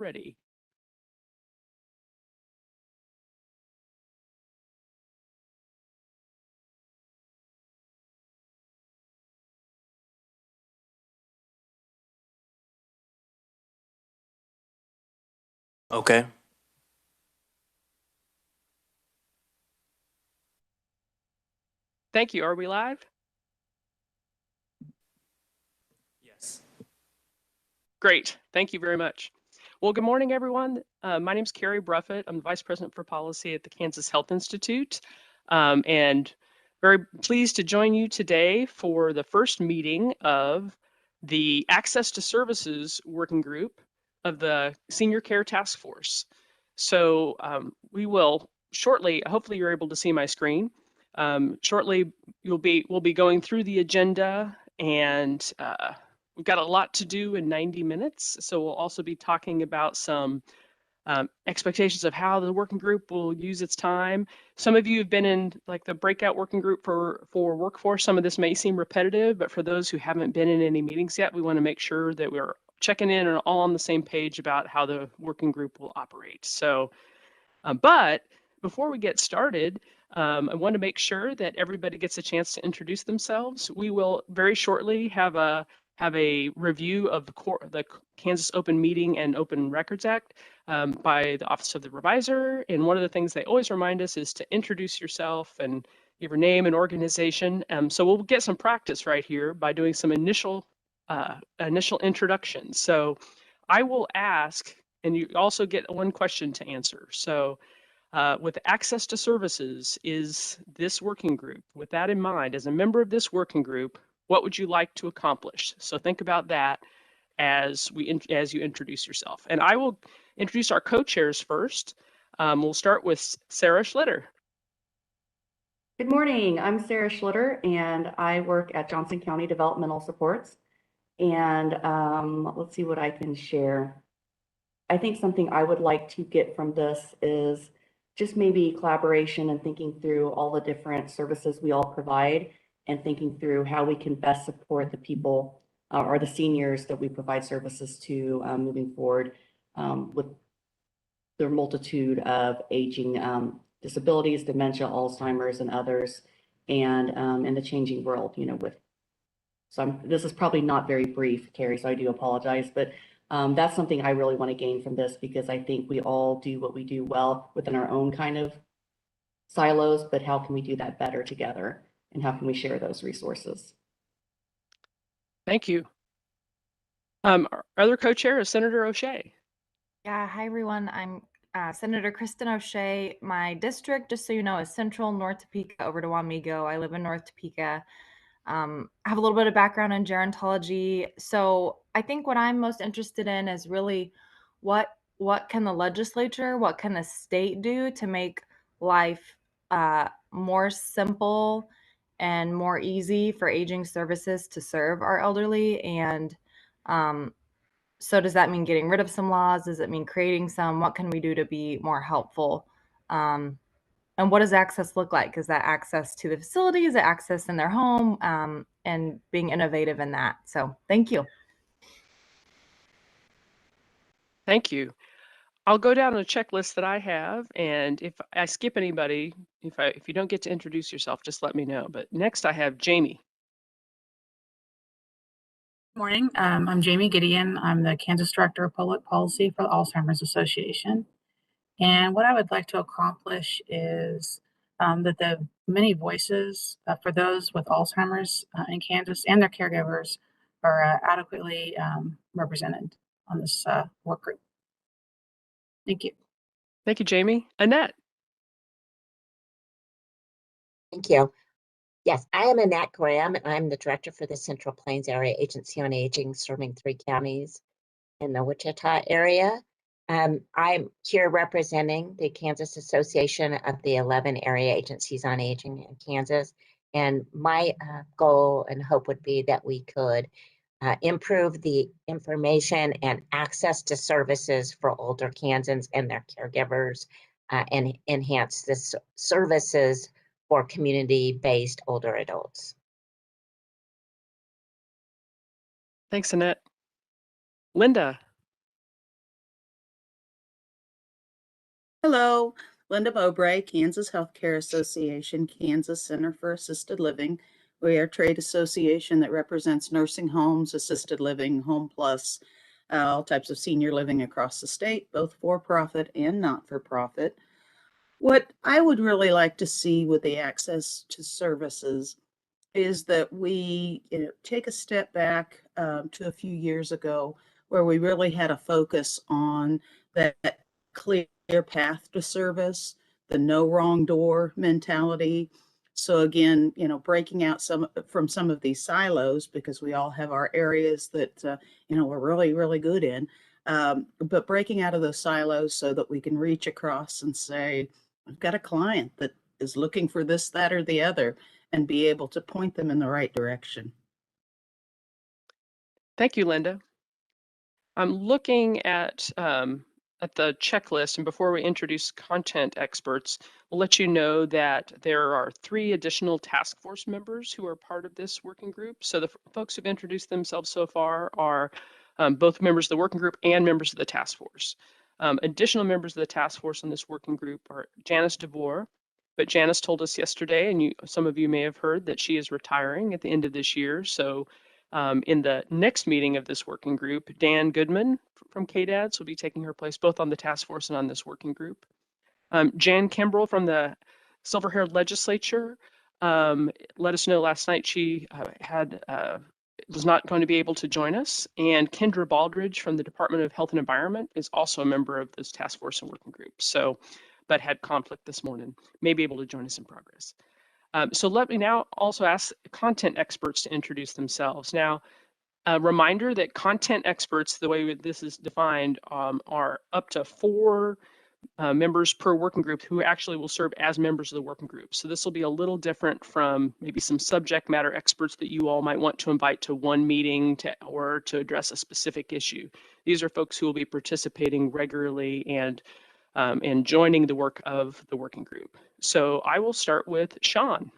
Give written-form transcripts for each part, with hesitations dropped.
Ready. Okay. Thank you. Are we live? Yes. Great. Thank you very much. Well, good morning, everyone. My name is Carrie Bruffett. I'm the Vice President for Policy at the Kansas Health Institute, and very pleased to join you today for the first meeting of the Access to Services Working Group of the Senior Care Task Force. So we will shortly, hopefully you're able to see my screen. Shortly, we'll be going through the agenda, and we've got a lot to do in 90 minutes. So we'll also be talking about some expectations of how the working group will use its time. Some of you have been in like the breakout working group for workforce. Some of this may seem repetitive, but for those who haven't been in any meetings yet, we want to make sure that we're checking in and all on the same page about how the working group will operate. So, but before we get started, I want to make sure that everybody gets a chance to introduce themselves. We will very shortly have a review of the Kansas Open Meeting and Open Records Act by the Office of the Reviser. And one of the things they always remind us is to introduce yourself and give your name and organization. So we'll get some practice right here by doing some initial introductions. So I will ask, and you also get one question to answer. So with access to services is this working group. With that in mind, as a member of this working group, what would you like to accomplish? So think about that as you introduce yourself. And I will introduce our co-chairs first. We'll start with Sarah Schlitter. Good morning. I'm Sarah Schlitter, and I work at Johnson County Developmental Supports. And let's see what I can share. I think something I would like to get from this is just maybe collaboration and thinking through all the different services we all provide and thinking through how we can best support the people or the seniors that we provide services to moving forward with their multitude of aging disabilities, dementia, Alzheimer's, and others, and in the changing world, this is probably not very brief, Carrie, so I do apologize, but that's something I really want to gain from this because I think we all do what we do well within our own kind of silos, but how can we do that better together? And how can we share those resources? Thank you. Our other co-chair is Senator O'Shea. Yeah, hi everyone. I'm Senator Kristen O'Shea. My district, just so you know, is Central North Topeka over to Wamego. I live in North Topeka. I have a little bit of background in gerontology. So I think what I'm most interested in is really what can the legislature, what can the state do to make life more simple and more easy for aging services to serve our elderly. And so does that mean getting rid of some laws? Does it mean creating some? What can we do to be more helpful? And what does access look like? Is that access to the facility? Is it access in their home? And being innovative in that. So thank you. Thank you. I'll go down a checklist that I have, and if I skip anybody, if you don't get to introduce yourself, just let me know. But next I have Jamie. Morning. I'm Jamie Gideon. I'm the Kansas Director of Public Policy for the Alzheimer's Association. And what I would like to accomplish is that the many voices for those with Alzheimer's in Kansas and their caregivers are adequately represented on this work group. Thank you. Thank you, Jamie. Annette. Thank you. Yes, I am Annette Graham, and I'm the director for the Central Plains Area Agency on Aging, serving 3 counties in the Wichita area. I'm here representing the Kansas Association of the 11 area agencies on aging in Kansas. And my goal and hope would be that we could improve the information and access to services for older Kansans and their caregivers and enhance the services for community-based older adults. Thanks, Annette. Linda. Hello, Linda Mowbray, Kansas Healthcare Association, Kansas Center for Assisted Living. We are a trade association that represents nursing homes, assisted living, home plus, all types of senior living across the state, both for-profit and not-for-profit. What I would really like to see with the access to services is that we take a step back to a few years ago where we really had a focus on that clear path to service, the no wrong door mentality. So again, breaking out some of these silos, because we all have our areas that we're really, really good in, but breaking out of those silos so that we can reach across and say, I've got a client that is looking for this, that, or the other, and be able to point them in the right direction. Thank you, Linda. I'm looking at the checklist, and before we introduce content experts, we'll let you know that there are 3 additional task force members who are part of this working group. So the folks who've introduced themselves so far are both members of the working group and members of the task force. Additional members of the task force in this working group are Janice Devore, but Janice told us yesterday, and some of you may have heard, that she is retiring at the end of this year. So in the next meeting of this working group, Dan Goodman from KDADS will be taking her place both on the task force and on this working group. Jan Kimbrell from the Silver-Haired Legislature let us know last night she was not going to be able to join us. And Kendra Baldridge from the Department of Health and Environment is also a member of this task force and working group. So, but had conflict this morning, may be able to join us in progress. So let me now also ask content experts to introduce themselves. Now, a reminder that content experts, the way this is defined, are up to 4 members per working group who actually will serve as members of the working group. So this will be a little different from maybe some subject matter experts that you all might want to invite to one meeting or to address a specific issue. These are folks who will be participating regularly and joining the work of the working group. So I will start with Sean.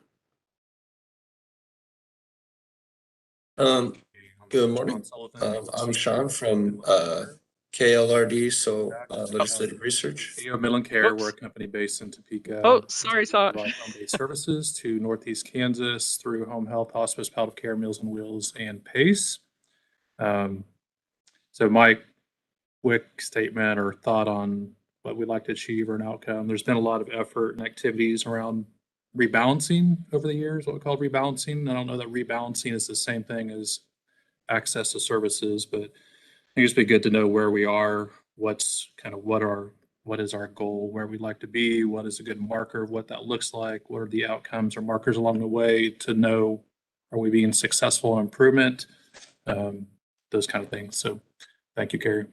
Good morning. I'm Sean from KLRD, so Legislative Research. AO Midland Care, we're a company based in Topeka. Oh, sorry, Provide home-based services to Northeast Kansas through home health, hospice, palliative care, Meals on Wheels, and PACE. So my quick statement or thought on what we'd like to achieve or an outcome, there's been a lot of effort and activities around rebalancing over the years, what we call rebalancing. I don't know that rebalancing is the same thing as access to services, but I think it's been good to know where we are, what is our goal, where we'd like to be, what is a good marker of what that looks like, what are the outcomes or markers along the way to know, are we being successful in improvement, those kind of things. So thank you, Carrie.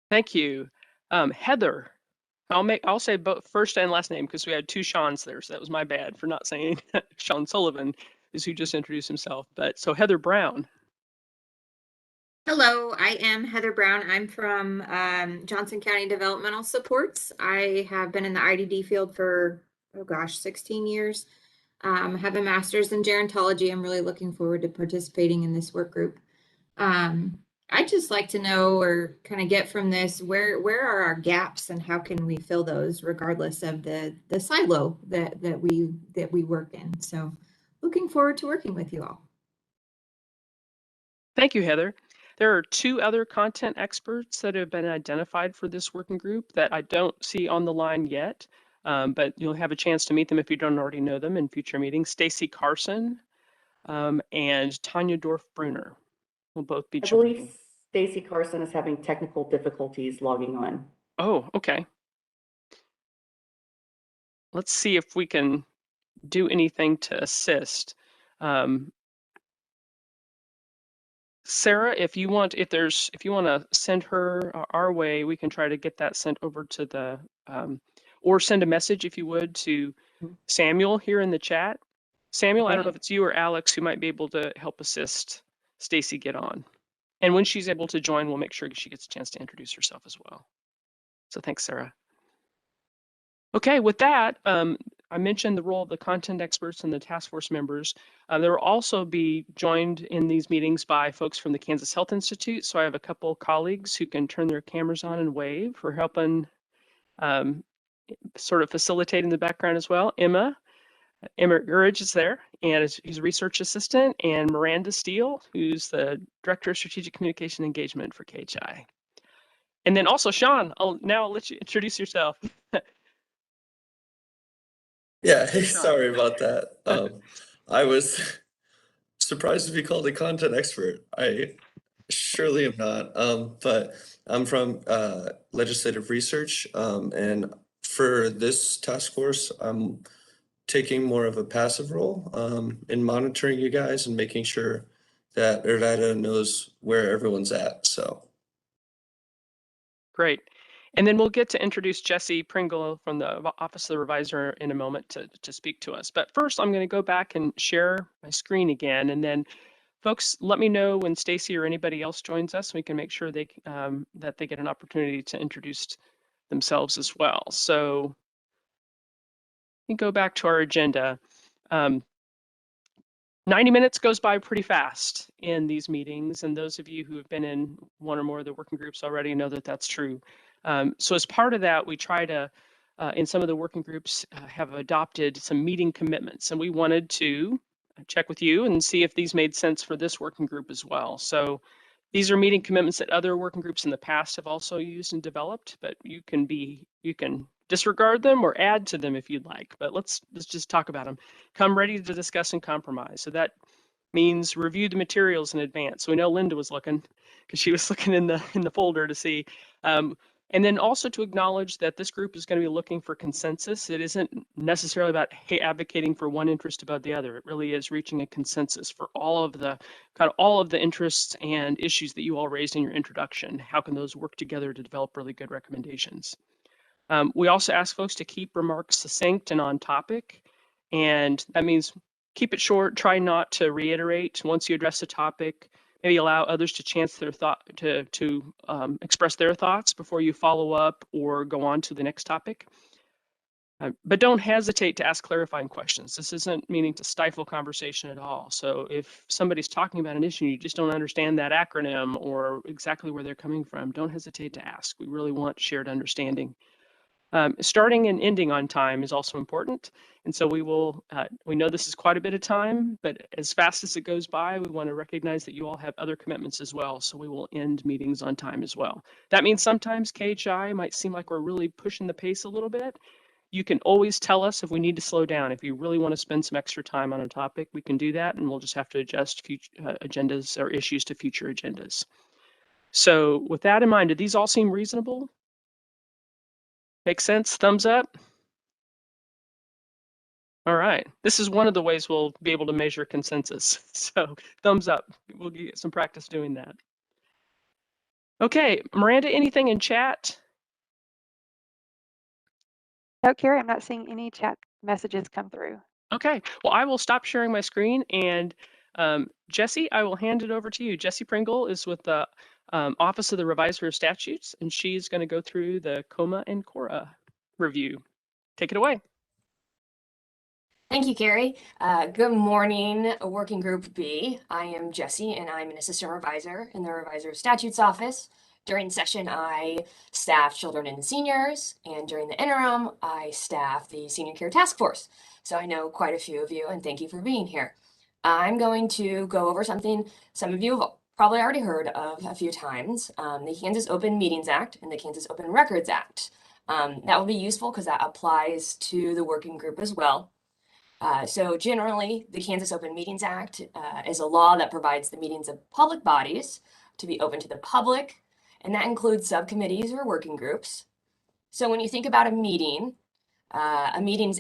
Thank you. Heather, I'll say both first and last name because we had 2 Seans there, so that was my bad for not saying Sean Sullivan is who just introduced himself. But so Heather Brown. Hello, I am Heather Brown. I'm from Johnson County Developmental Supports. I have been in the IDD field for, 16 years. Have a master's in gerontology. I'm really looking forward to participating in this work group. I'd just like to know or kind of get from this, where are our gaps and how can we fill those regardless of the silo that we work in. So looking forward to working with you all. Thank you, Heather. There are 2 other content experts that have been identified for this working group that I don't see on the line yet, but you'll have a chance to meet them if you don't already know them in future meetings. Stacy Carson and Tanya Dorf-Bruner will both be joining. I believe Stacy Carson is having technical difficulties logging on. Oh, okay. Let's see if we can do anything to assist. Sarah, if you want to send her our way, we can try to get that sent over to the, or send a message if you would to Samuel here in the chat. Samuel, I don't know if it's you or Alex who might be able to help assist Stacy get on. And when she's able to join, we'll make sure she gets a chance to introduce herself as well. So thanks, Sarah. Okay, with that, I mentioned the role of the content experts and the task force members. There will also be joined in these meetings by folks from the Kansas Health Institute. So I have a couple colleagues who can turn their cameras on and wave for helping sort of facilitate in the background as well. Emma Urich is there, and he's a research assistant, and Miranda Steele, who's the Director of Strategic Communication Engagement for KHI. And then also Sean, I'll let you introduce yourself. Yeah, hey, sorry about that. I was surprised to be called a content expert. I surely am not, but I'm from legislative research, and for this task force, I'm taking more of a passive role in monitoring you guys and making sure that Ervada knows where everyone's at. So Great. And then we'll get to introduce Jesse Pringle from the Office of the Revisor in a moment to speak to us. But first, I'm going to go back and share my screen again. And then folks, let me know when Stacy or anybody else joins us. We can make sure that they get an opportunity to introduce themselves as well. So we go back to our agenda. 90 minutes goes by pretty fast in these meetings, and those of you who have been in one or more of the working groups already know that that's true. So as part of that, we try to, in some of the working groups, have adopted some meeting commitments, and we wanted to check with you and see if these made sense for this working group as well. So these are meeting commitments that other working groups in the past have also used and developed, but you can disregard them or add to them if you'd like. But let's just talk about them. Come ready to discuss and compromise. So that means review the materials in advance. So we know Linda was looking because she was looking in the folder to see. And then also to acknowledge that this group is going to be looking for consensus. It isn't necessarily about advocating for one interest above the other. It really is reaching a consensus for all of the interests and issues that you all raised in your introduction. How can those work together to develop really good recommendations? We also ask folks to keep remarks succinct and on topic. And that means keep it short, try not to reiterate once you address a topic. Maybe allow others to chance their to express their thoughts before you follow up or go on to the next topic. But don't hesitate to ask clarifying questions. This isn't meaning to stifle conversation at all. So if somebody's talking about an issue, you just don't understand that acronym or exactly where they're coming from, don't hesitate to ask. We really want shared understanding. Starting and ending on time is also important. And so we know this is quite a bit of time, but as fast as it goes by, we want to recognize that you all have other commitments as well. So we will end meetings on time as well. That means sometimes KHI might seem like we're really pushing the pace a little bit. You can always tell us if we need to slow down. If you really want to spend some extra time on a topic, we can do that, and we'll just have to adjust future agendas or issues to future agendas. So with that in mind, do these all seem reasonable? Make sense? Thumbs up? All right. This is one of the ways we'll be able to measure consensus. So thumbs up. We'll get some practice doing that. Okay, Miranda, anything in chat? No, Carrie, I'm not seeing any chat messages come through. Okay, well, I will stop sharing my screen, and Jesse, I will hand it over to you. Jesse Pringle is with the Office of the Revisor of Statutes, and she's going to go through the COMA and CORA review. Take it away. Thank you, Carrie. Good morning, Working Group B. I am Jesse, and I'm an assistant revisor in the Revisor of Statutes office. During session, I staff children and seniors, and during the interim, I staff the Senior Care Task Force. So I know quite a few of you, and thank you for being here. I'm going to go over something some of you have probably already heard of a few times, the Kansas Open Meetings Act and the Kansas Open Records Act. That will be useful because that applies to the working group as well. So generally, the Kansas Open Meetings Act is a law that provides the meetings of public bodies to be open to the public, and that includes subcommittees or working groups. So when you think about a meeting's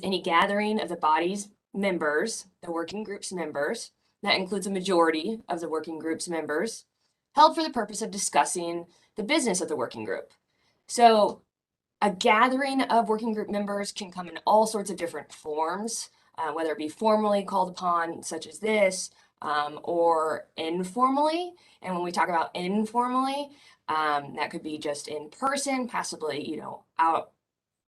any gathering of the body's members, the working group's members, that includes a majority of the working group's members, held for the purpose of discussing the business of the working group. So a gathering of working group members can come in all sorts of different forms. Whether it be formally called upon, such as this, or informally. And when we talk about informally, that could be just in person, possibly, out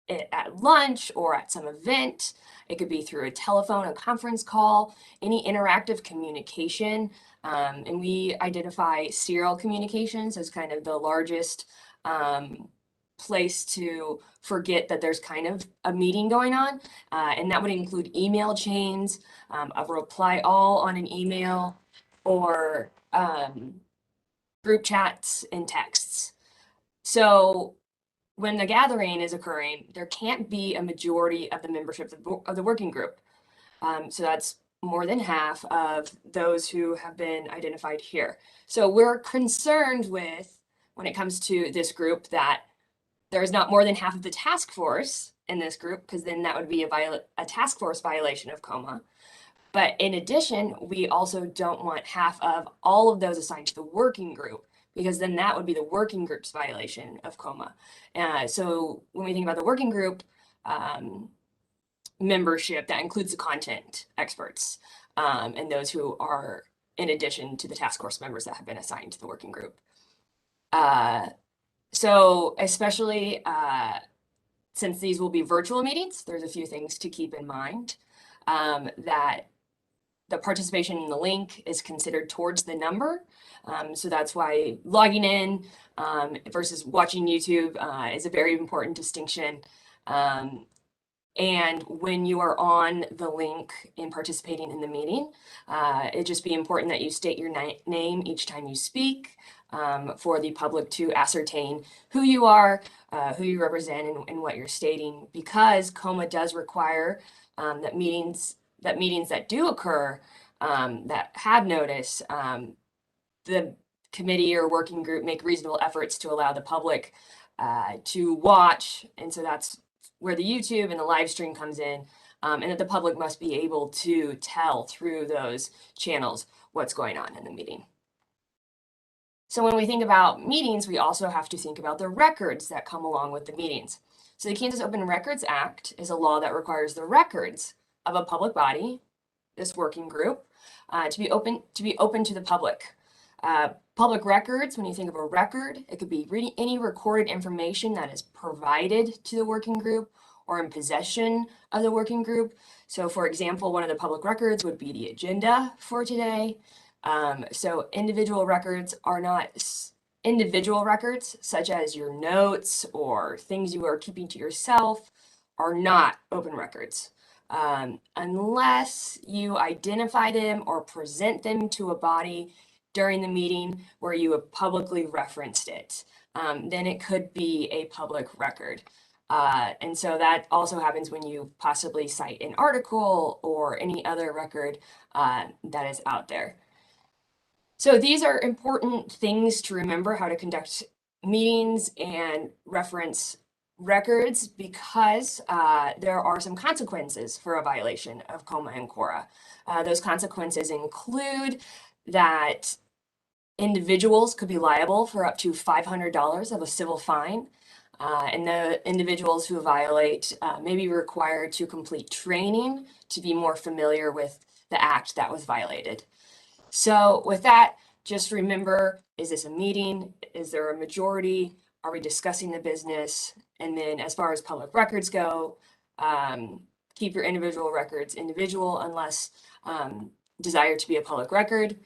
it at lunch or at some event. It could be through a telephone, a conference call, any interactive communication. And we identify serial communications as kind of the largest place to forget that there's kind of a meeting going on. And that would include email chains, a reply all on an email, or group chats and texts. So when the gathering is occurring, there can't be a majority of the membership of the working group. So that's more than half of those who have been identified here. So we're concerned with, when it comes to this group, that there is not more than half of the task force in this group, because then that would be a task force violation of COMA. But in addition, we also don't want half of all of those assigned to the working group, because then that would be the working group's violation of COMA. So when we think about the working group membership, that includes the content experts and those who are in addition to the task force members that have been assigned to the working group. So especially since these will be virtual meetings, there's a few things to keep in mind. That the participation in the link is considered towards the number. So that's why logging in versus watching YouTube is a very important distinction. And when you are on the link and participating in the meeting, it'd just be important that you state your name each time you speak for the public to ascertain who you are, who you represent, and what you're stating, because COMA does require that meetings that do occur that have notice, the committee or working group make reasonable efforts to allow the public to watch. And so that's where the YouTube and the live stream comes in, and that the public must be able to tell through those channels what's going on in the meeting. So when we think about meetings, we also have to think about the records that come along with the meetings. So the Kansas Open Records Act is a law that requires the records of a public body, this working group, to be open to the public. Public records, when you think of a record, it could be any recorded information that is provided to the working group or in possession of the working group. So for example, one of the public records would be the agenda for today. So individual records are not individual records, such as your notes or things you are keeping to yourself, are not open records. Unless you identify them or present them to a body during the meeting where you have publicly referenced it, then it could be a public record. And so that also happens when you possibly cite an article or any other record that is out there. So these are important things to remember, how to conduct meetings and reference records, because there are some consequences for a violation of COMA and CORA. Those consequences include that individuals could be liable for up to $500 of a civil fine, and the individuals who violate may be required to complete training to be more familiar with the act that was violated. So with that, just remember, is this a meeting? Is there a majority? Are we discussing the business? And then as far as public records go, keep your individual records individual unless desired to be a public record.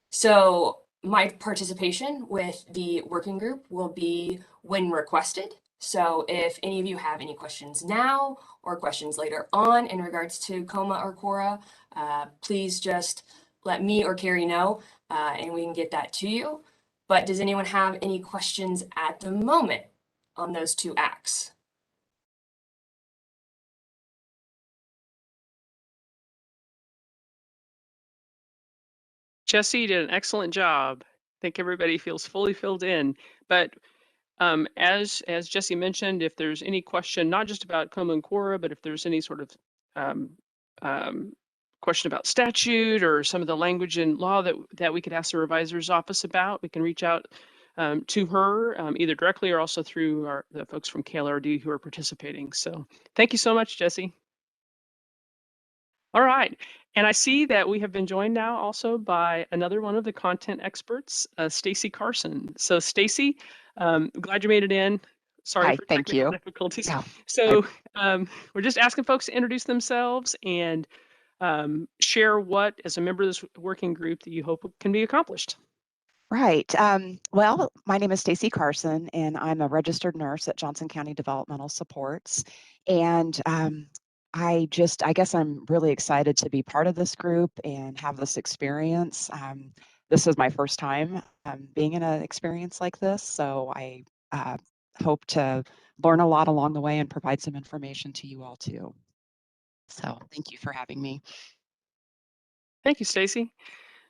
So my participation with the working group will be when requested. So if any of you have any questions now or questions later on in regards to COMA or CORA, please just let me or Carrie know, and we can get that to you. But does anyone have any questions at the moment on those two acts? Jesse did an excellent job. I think everybody feels fully filled in. But as Jesse mentioned, if there's any question, not just about COMA and CORA, but if there's any sort of question about statute or some of the language in law that we could ask the revisor's office about, we can reach out to her either directly or also through the folks from KLRD who are participating. So thank you so much, Jesse. All right. And I see that we have been joined now also by another one of the content experts, Stacy Carson. So Stacy, glad you made it in. Sorry Hi, for thank technical you. difficulties. Yeah, So we're just asking folks to introduce themselves and share what, as a member of this working group, that you hope can be accomplished. right. Well, my name is Stacy Carson, and I'm a registered nurse at Johnson County Developmental Supports. And I guess I'm really excited to be part of this group and have this experience. This is my first time being in an experience like this, so I hope to learn a lot along the way and provide some information to you all too. So thank you for having me. Thank you, Stacy.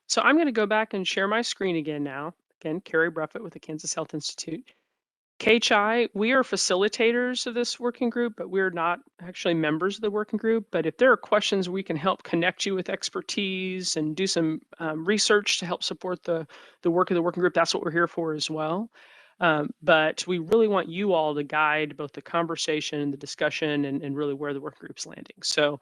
So I'm going to go back and share my screen again now. Again, Carrie Bruffett with the Kansas Health Institute. KCHI, we are facilitators of this working group, but we're not actually members of the working group. But if there are questions, we can help connect you with expertise and do some research to help support the work of the working group. That's what we're here for as well. But we really want you all to guide both the conversation, the discussion, and really where the working group's landing. So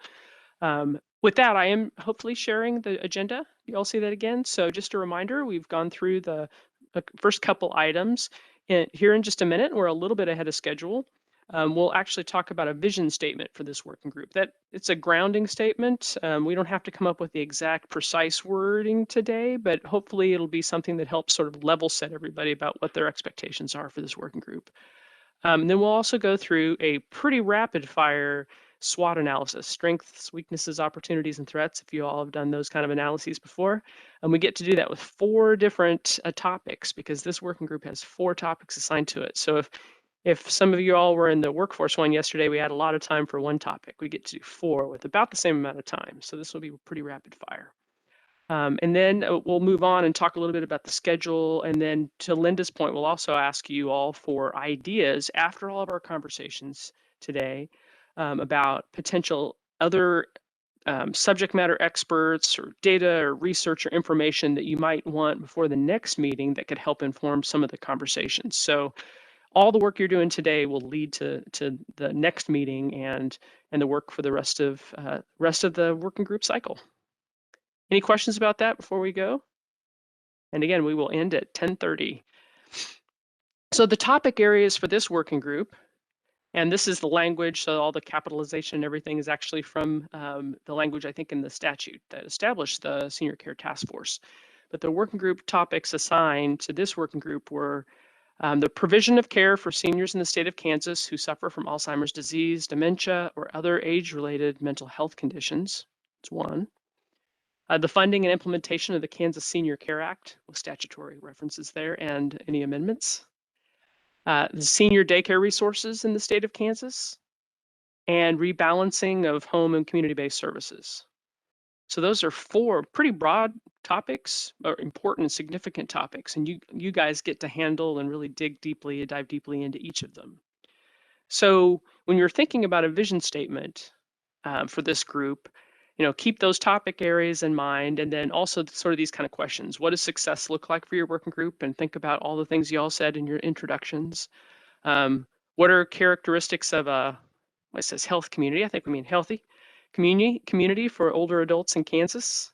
with that, I am hopefully sharing the agenda. You all see that again. So just a reminder, we've gone through the first couple items. Here in just a minute, we're a little bit ahead of schedule. We'll actually talk about a vision statement for this working group. It's a grounding statement. We don't have to come up with the exact precise wording today, but hopefully it'll be something that helps sort of level set everybody about what their expectations are for this working group. And then we'll also go through a pretty rapid fire SWOT analysis, strengths, weaknesses, opportunities, and threats, if you all have done those kind of analyses before. And we get to do that with 4 different topics, because this working group has 4 topics assigned to it. So if some of you all were in the workforce one yesterday, we had a lot of time for 1 topic. We get to do 4 with about the same amount of time. So this will be pretty rapid fire. And then we'll move on and talk a little bit about the schedule. And then to Linda's point, we'll also ask you all for ideas after all of our conversations today about potential other subject matter experts or data or research or information that you might want before the next meeting that could help inform some of the conversations. So all the work you're doing today will lead to the next meeting and the work for the rest of the working group cycle. Any questions about that before we go? And again, we will end at 10:30. So the topic areas for this working group, and this is the language, so all the capitalization and everything is actually from the language, I think, in the statute that established the Senior Care Task Force. But the working group topics assigned to this working group were the provision of care for seniors in the state of Kansas who suffer from Alzheimer's disease, dementia, or other age-related mental health conditions. It's 1. The funding and implementation of the Kansas Senior Care Act with statutory references there and any amendments. The senior daycare resources in the state of Kansas, and rebalancing of home and community-based services. So those are 4 pretty broad topics, or important and significant topics, and you guys get to handle and really dive deeply into each of them. So when you're thinking about a vision statement for this group, keep those topic areas in mind, and then also sort of these kind of questions. What does success look like for your working group? And think about all the things you all said in your introductions. What are characteristics of it says health community? I think we mean healthy community for older adults in Kansas.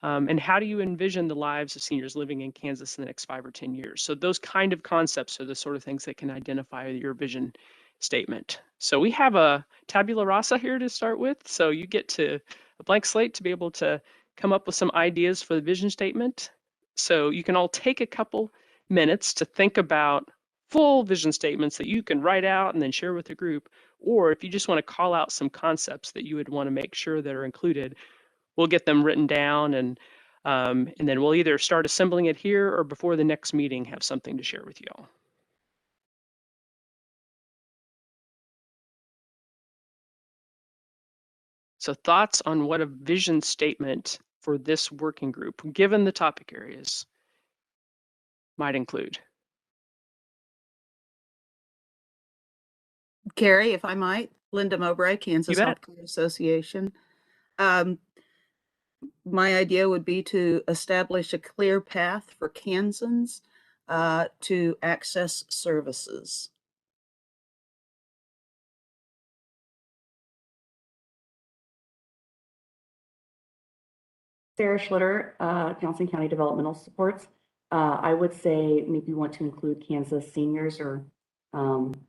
And how do you envision the lives of seniors living in Kansas in the next 5 or 10 years? So those kind of concepts are the sort of things that can identify your vision statement. So we have a tabula rasa here to start with. So you get to a blank slate to be able to come up with some ideas for the vision statement. So you can all take a couple minutes to think about full vision statements that you can write out and then share with the group. Or if you just want to call out some concepts that you would want to make sure that are included, we'll get them written down, and then we'll either start assembling it here or before the next meeting have something to share with you all. So thoughts on what a vision statement for this working group, given the topic areas, might include. Carrie, if I might, Linda Mowbray, Kansas bet. Healthcare Association. My idea would be to establish a clear path for Kansans to access services. Sarah Schlitter, Johnson County Developmental Supports. I would say maybe you want to include Kansas seniors or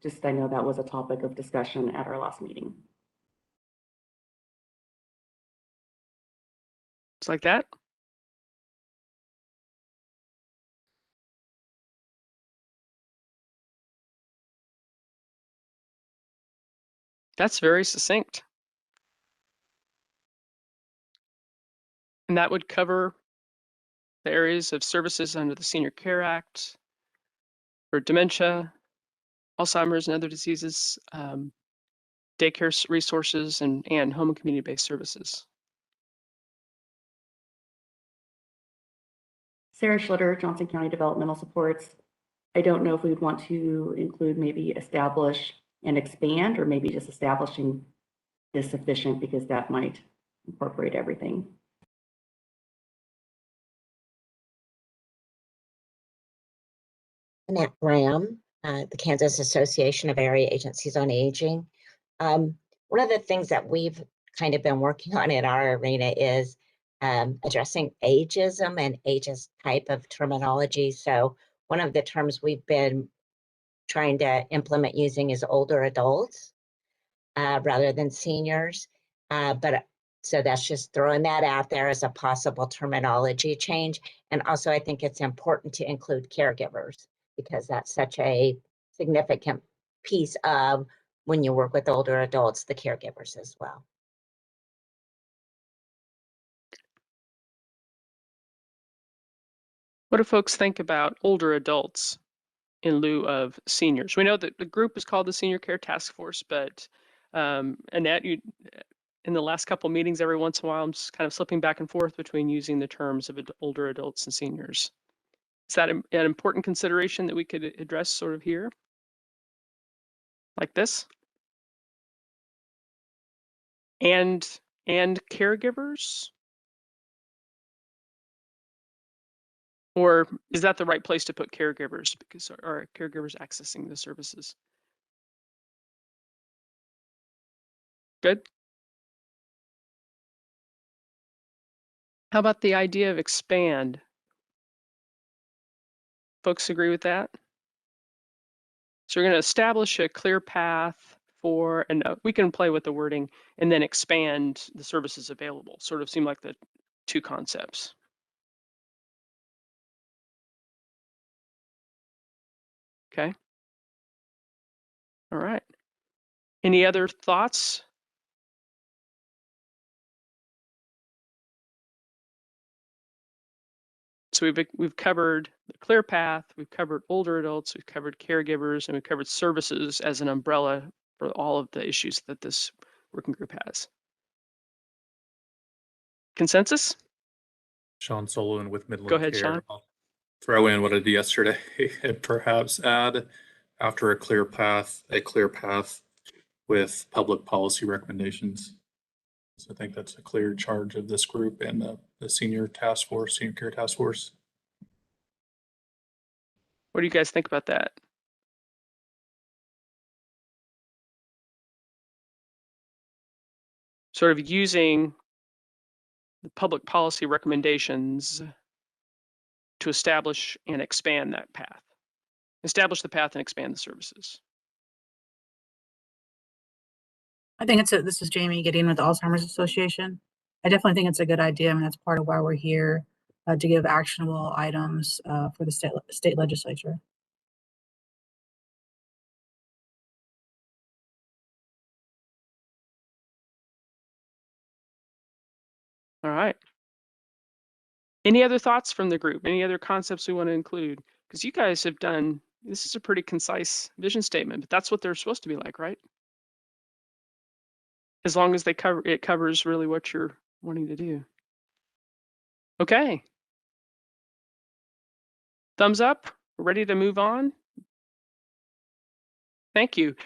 Just, I know that was a topic of discussion at our last meeting. It's like that. That's very succinct. And that would cover the areas of services under the Senior Care Act for dementia, Alzheimer's and other diseases, daycare resources, and home and community-based services. Sarah Schlitter, Johnson County Developmental Supports. I don't know if we'd want to include maybe establish and expand, or maybe just establishing is sufficient, because that might incorporate everything. Annette Graham, the Kansas Association of Area Agencies on Aging. One of the things that we've kind of been working on in our arena is addressing ageism and ageist type of terminology. So one of the terms we've been trying to implement using is older adults rather than seniors. So that's just throwing that out there as a possible terminology change. And also, I think it's important to include caregivers, because that's such a significant piece of when you work with older adults, the caregivers as well. What do folks think about older adults in lieu of seniors? We know that the group is called the Senior Care Task Force, but Annette, you, in the last couple meetings, every once in a while, I'm just kind of slipping back and forth between using the terms of older adults and seniors. Is that an important consideration that we could address sort of here? Like this? And caregivers? Or is that the right place to put caregivers, because are caregivers accessing the services? Good. How about the idea of expand? Folks agree with that? So we're going to establish a clear path for, and we can play with the wording, and then expand the services available. Sort of seem like the two concepts. Okay. All right. Any other thoughts? So we've covered the clear path, we've covered older adults, we've covered caregivers, and we've covered services as an umbrella for all of the issues that this working group has. Consensus? Sean Solon with Midland Go ahead, Care. Sean. I'll throw in what I did yesterday and perhaps add, after a clear path with public policy recommendations. So I think that's a clear charge of this group and the Senior Care Task Force. What do you guys think about that? Sort of using the public policy recommendations to establish and expand that path. Establish the path and expand the services. I think this is Jamie Gideon with the Alzheimer's Association. I definitely think it's a good idea, and that's part of why we're here, to give actionable items for the state legislature. All right. Any other thoughts from the group? Any other concepts we want to include? Because you guys have done, this is a pretty concise vision statement, but that's what they're supposed to be like, right? As long as it covers really what you're wanting to do. Okay. Thumbs up. We're ready to move on. Thank you.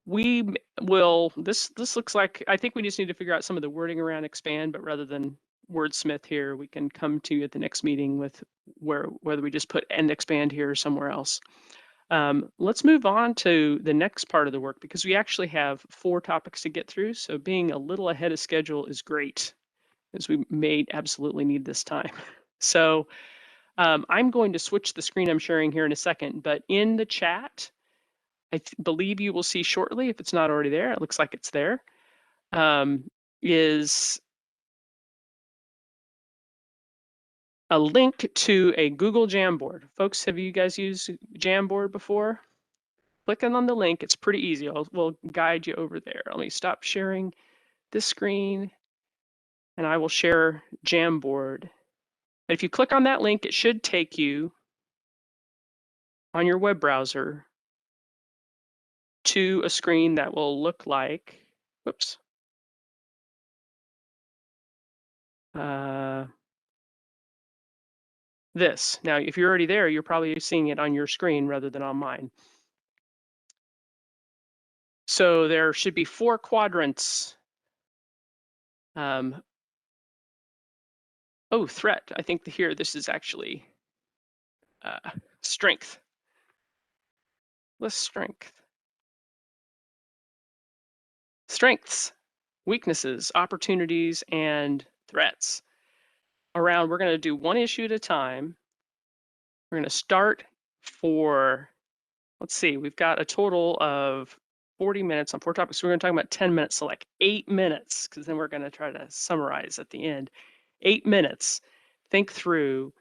We will, this looks like, I think we just need to figure out some of the wording around expand, but rather than wordsmith here, we can come to you at the next meeting with whether we just put and expand here or somewhere else. Let's move on to the next part of the work, because we actually have 4 topics to get through. So being a little ahead of schedule is great, as we may absolutely need this time. So I'm going to switch the screen I'm sharing here in a second, but in the chat, I believe you will see shortly, if it's not already there, it looks like it's there, is a link to a Google Jamboard. Folks, have you guys used Jamboard before? Clicking on the link, it's pretty easy. We'll guide you over there. Let me stop sharing this screen and I will share Jamboard. If you click on that link, it should take you on your web browser to a screen that will look like, whoops. This. Now, if you're already there, you're probably seeing it on your screen rather than on mine. So there should be 4 quadrants. Oh, threat. I think here this is actually strength. Let's strength. Strengths, weaknesses, opportunities, and threats. We're going to do one issue at a time. We're going to start for, let's see, we've got a total of 40 minutes on 4 topics. So we're going to talk about 10 minutes, so like 8 minutes, because then we're going to try to summarize at the end. 8 minutes. Think through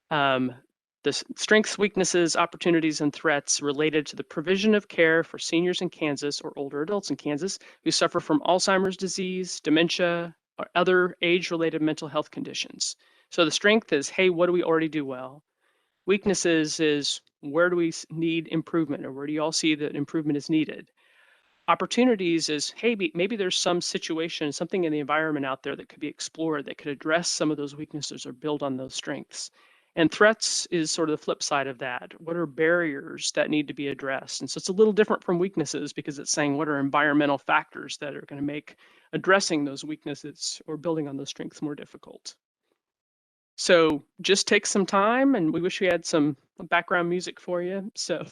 the strengths, weaknesses, opportunities, and threats related to the provision of care for seniors in Kansas or older adults in Kansas who suffer from Alzheimer's disease, dementia, or other age-related mental health conditions. So the strength is, hey, what do we already do well? Weaknesses is, where do we need improvement, or where do you all see that improvement is needed? Opportunities is, hey, maybe there's some situation, something in the environment out there that could be explored that could address some of those weaknesses or build on those strengths. And threats is sort of the flip side of that. What are barriers that need to be addressed? And so it's a little different from weaknesses because it's saying what are environmental factors that are going to make addressing those weaknesses or building on those strengths more difficult. So just take some time, and we wish we had some background music for you. So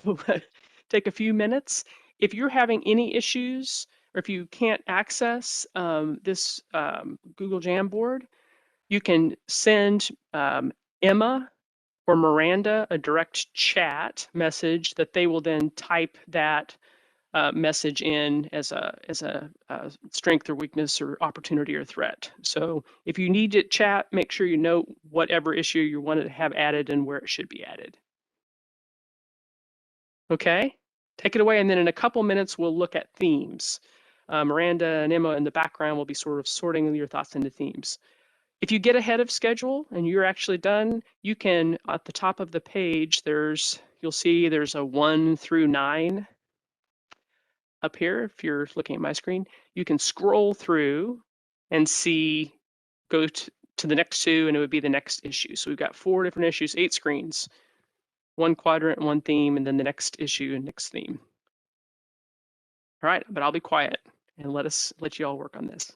take a few minutes. If you're having any issues or if you can't access this Google Jamboard, you can send Emma or Miranda a direct chat message that they will then type that message in as a strength or weakness or opportunity or threat. So if you need to chat, make sure you note whatever issue you want to have added and where it should be added. Okay, take it away, and then in a couple minutes we'll look at themes. Miranda and Emma in the background will be sort of sorting your thoughts into themes. If you get ahead of schedule and you're actually done, you can, at the top of the page, you'll see there's a 1 through 9 up here. If you're looking at my screen, you can scroll through and see, go to the next 2, and it would be the next issue. So we've got 4 different issues, 8 screens, 1 quadrant, 1 theme, and then the next issue and next theme. All right, but I'll be quiet and let you all work on this.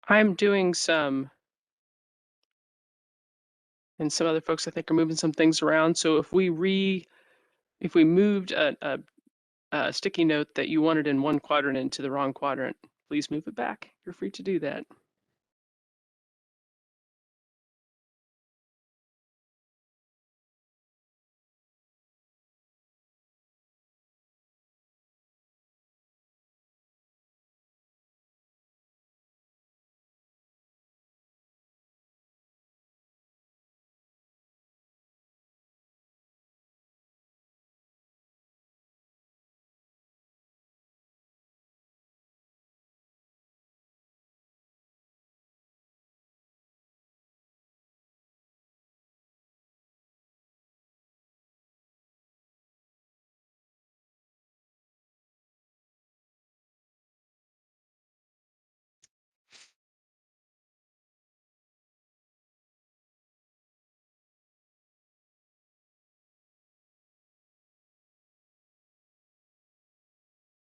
I'm doing some, and some other folks I think are moving some things around. So if we moved a sticky note that you wanted in one quadrant into the wrong quadrant, please move it back. You're free to do that.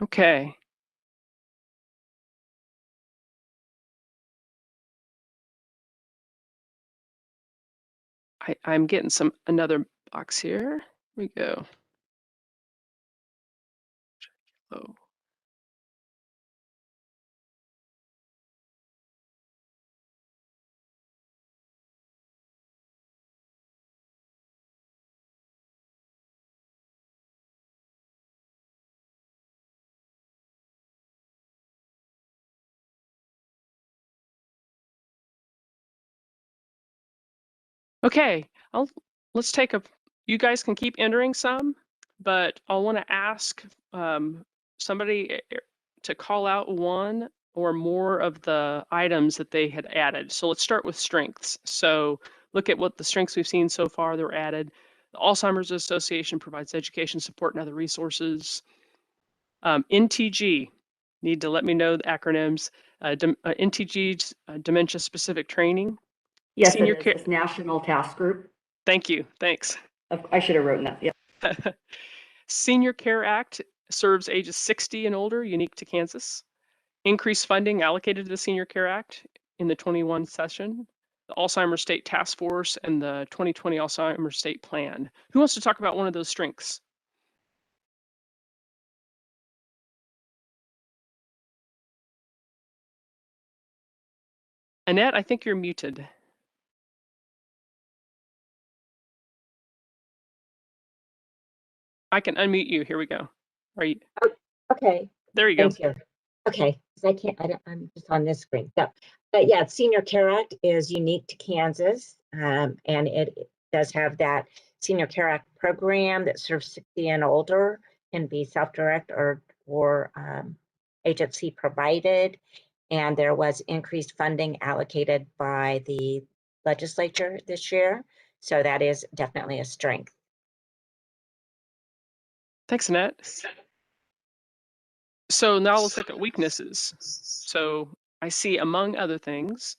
Okay. I'm getting another box here. Here we go. Oh. Okay, let's take you guys can keep entering some, but I'll want to ask somebody to call out one or more of the items that they had added. So let's start with strengths. So look at what the strengths we've seen so far that were added. The Alzheimer's Association provides education, support, and other resources. NTG, need to let me know the acronyms. NTG's dementia specific training. Yes, Senior it is. It's National Task Group. Thank you. Thanks. I should have written that. Yeah. Senior Care Act serves ages 60 and older, unique to Kansas. Increased funding allocated to the Senior Care Act in the 21 session. The Alzheimer State Task Force and the 2020 Alzheimer State Plan. Who wants to talk about one of those strengths? Annette, I think you're muted. I can unmute you. Here we go. Are you? Okay. There you go. Thank you. Okay, because I'm just on this screen. So, but yeah, Senior Care Act is unique to Kansas, and it does have that Senior Care Act program that serves 60 and older, can be self-direct or agency provided. And there was increased funding allocated by the legislature this year. So that is definitely a strength. Thanks, Annette. So now let's look at weaknesses. So I see, among other things,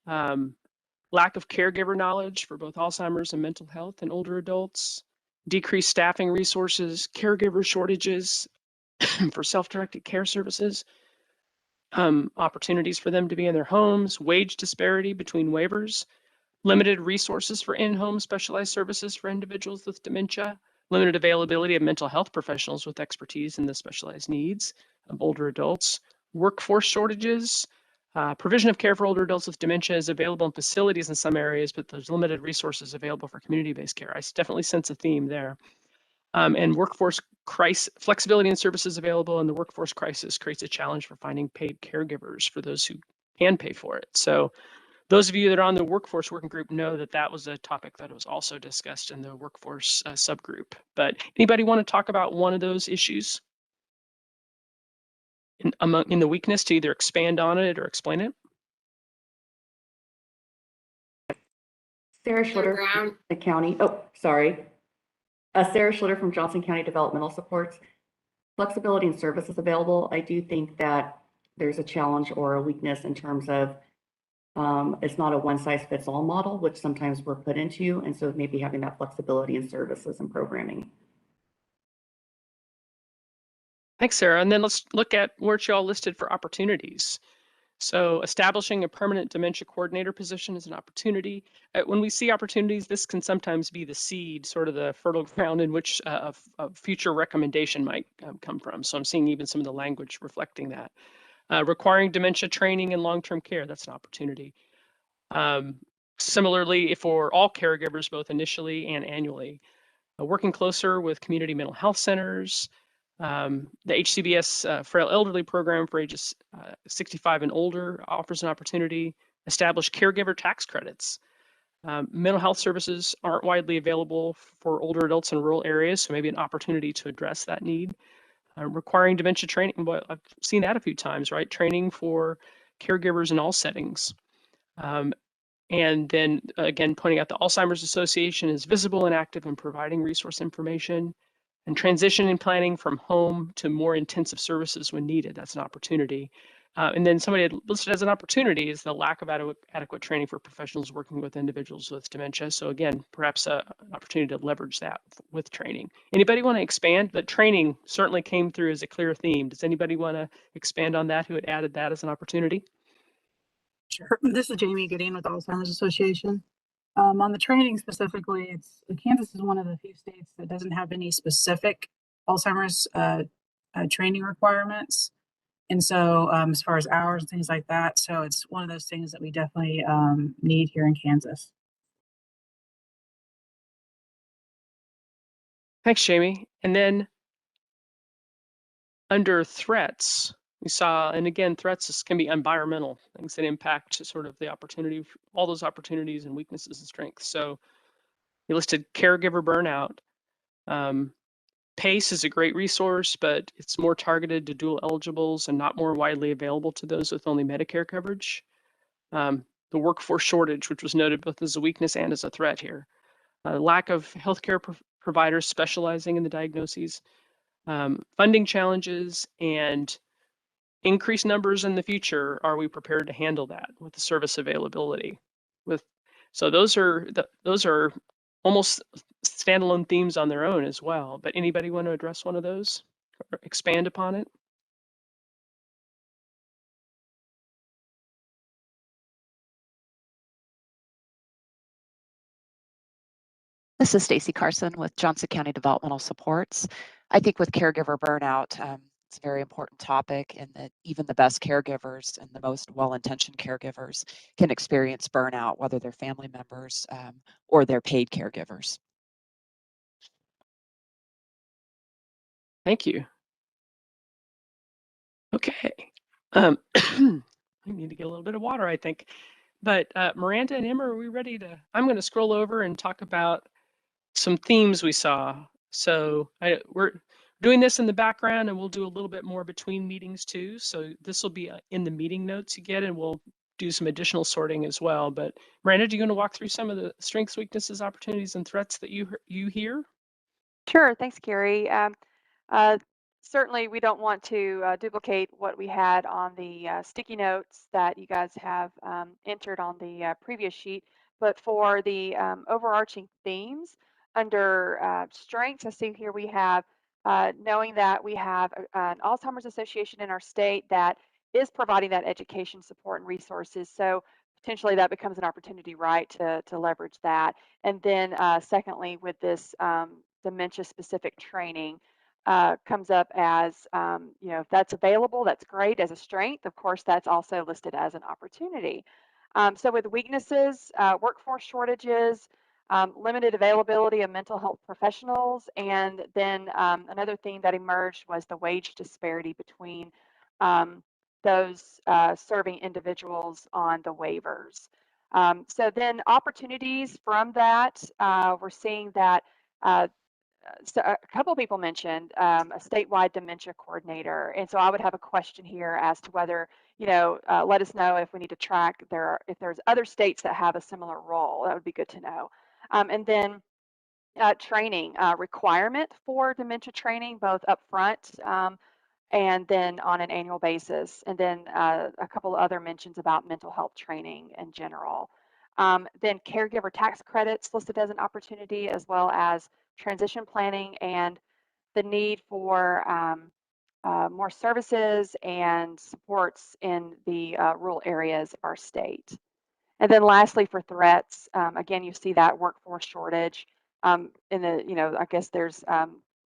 lack of caregiver knowledge for both Alzheimer's and mental health in older adults, decreased staffing resources, caregiver shortages for self-directed care services, opportunities for them to be in their homes, wage disparity between waivers, limited resources for in-home specialized services for individuals with dementia, limited availability of mental health professionals with expertise in the specialized needs of older adults, workforce shortages, provision of care for older adults with dementia is available in facilities in some areas, but there's limited resources available for community-based care. I definitely sense a theme there. And workforce crisis, flexibility in services available in the workforce crisis creates a challenge for finding paid caregivers for those who can pay for it. So those of you that are on the workforce working group know that that was a topic that was also discussed in the workforce subgroup. But anybody want to talk about one of those issues in the weakness to either expand on it or explain it? Sarah Schlitter from the county. Oh, sorry. Sarah Schlitter from Johnson County Developmental Supports. Flexibility in services available. I do think that there's a challenge or a weakness in terms of it's not a one-size-fits-all model, which sometimes we're put into, and so maybe having that flexibility in services and programming. Thanks, Sarah. And then let's look at where it's all listed for opportunities. So establishing a permanent dementia coordinator position is an opportunity. When we see opportunities, this can sometimes be the seed, sort of the fertile ground in which a future recommendation might come from. So I'm seeing even some of the language reflecting that. Requiring dementia training and long-term care, that's an opportunity. Similarly, for all caregivers, both initially and annually. Working closer with community mental health centers, the HCBS Frail Elderly Program for ages 65 and older offers an opportunity. Establish caregiver tax credits. Mental health services aren't widely available for older adults in rural areas, so maybe an opportunity to address that need. Requiring dementia training, well, I've seen that a few times, right? Training for caregivers in all settings. And then again, pointing out the Alzheimer's Association is visible and active in providing resource information, and transition and planning from home to more intensive services when needed. That's an opportunity. And then somebody had listed as an opportunity is the lack of adequate training for professionals working with individuals with dementia. So again, perhaps an opportunity to leverage that with training. Anybody want to expand? The training certainly came through as a clear theme. Does anybody want to expand on that who had added that as an opportunity? Sure. This is Jamie Gideon with Alzheimer's Association. On the training specifically, Kansas is one of the few states that doesn't have any specific Alzheimer's training requirements. And so as far as hours and things like that, so it's one of those things that we definitely need here in Kansas. Thanks, Jamie. And then under threats, we saw, and again, threats can be environmental, things that impact sort of the opportunity, all those opportunities and weaknesses and strengths. So you listed caregiver burnout. PACE is a great resource, but it's more targeted to dual eligibles and not more widely available to those with only Medicare coverage. The workforce shortage, which was noted both as a weakness and as a threat here. Lack of healthcare providers specializing in the diagnoses. Funding challenges and increased numbers in the future. Are we prepared to handle that with the service availability? So those are almost standalone themes on their own as well. But anybody want to address one of those or expand upon it? This is Stacy Carson with Johnson County Developmental Supports. I think with caregiver burnout, it's a very important topic, and that even the best caregivers and the most well-intentioned caregivers can experience burnout, whether they're family members or they're paid caregivers. Thank you. Okay. I need to get a little bit of water, I think. But Miranda and Emma, are we ready to? I'm going to scroll over and talk about some themes we saw. So we're doing this in the background, and we'll do a little bit more between meetings too. So this will be in the meeting notes you get, and we'll do some additional sorting as well. But Miranda, do you want to walk through some of the strengths, weaknesses, opportunities, and threats that you hear? Sure, thanks, Carrie. Certainly, we don't want to duplicate what we had on the sticky notes that you guys have entered on the previous sheet, but for the overarching themes under strengths, I see here we have knowing that we have an Alzheimer's Association in our state that is providing that education support and resources. So potentially that becomes an opportunity, right, to leverage that. And then secondly, with this dementia-specific training comes up as, if that's available, that's great as a strength. Of course, that's also listed as an opportunity. So with weaknesses, workforce shortages, limited availability of mental health professionals, and then another theme that emerged was the wage disparity between those serving individuals on the waivers. So then opportunities from that, we're seeing that so a couple of people mentioned a statewide dementia coordinator. And so I would have a question here as to whether, let us know if we need to track if there's other states that have a similar role. That would be good to know. And then training requirement for dementia training, both upfront and then on an annual basis. And then a couple of other mentions about mental health training in general. Then caregiver tax credits listed as an opportunity, as well as transition planning and the need for more services and supports in the rural areas of our state. And then lastly, for threats, again, you see that workforce shortage. In the, I guess there's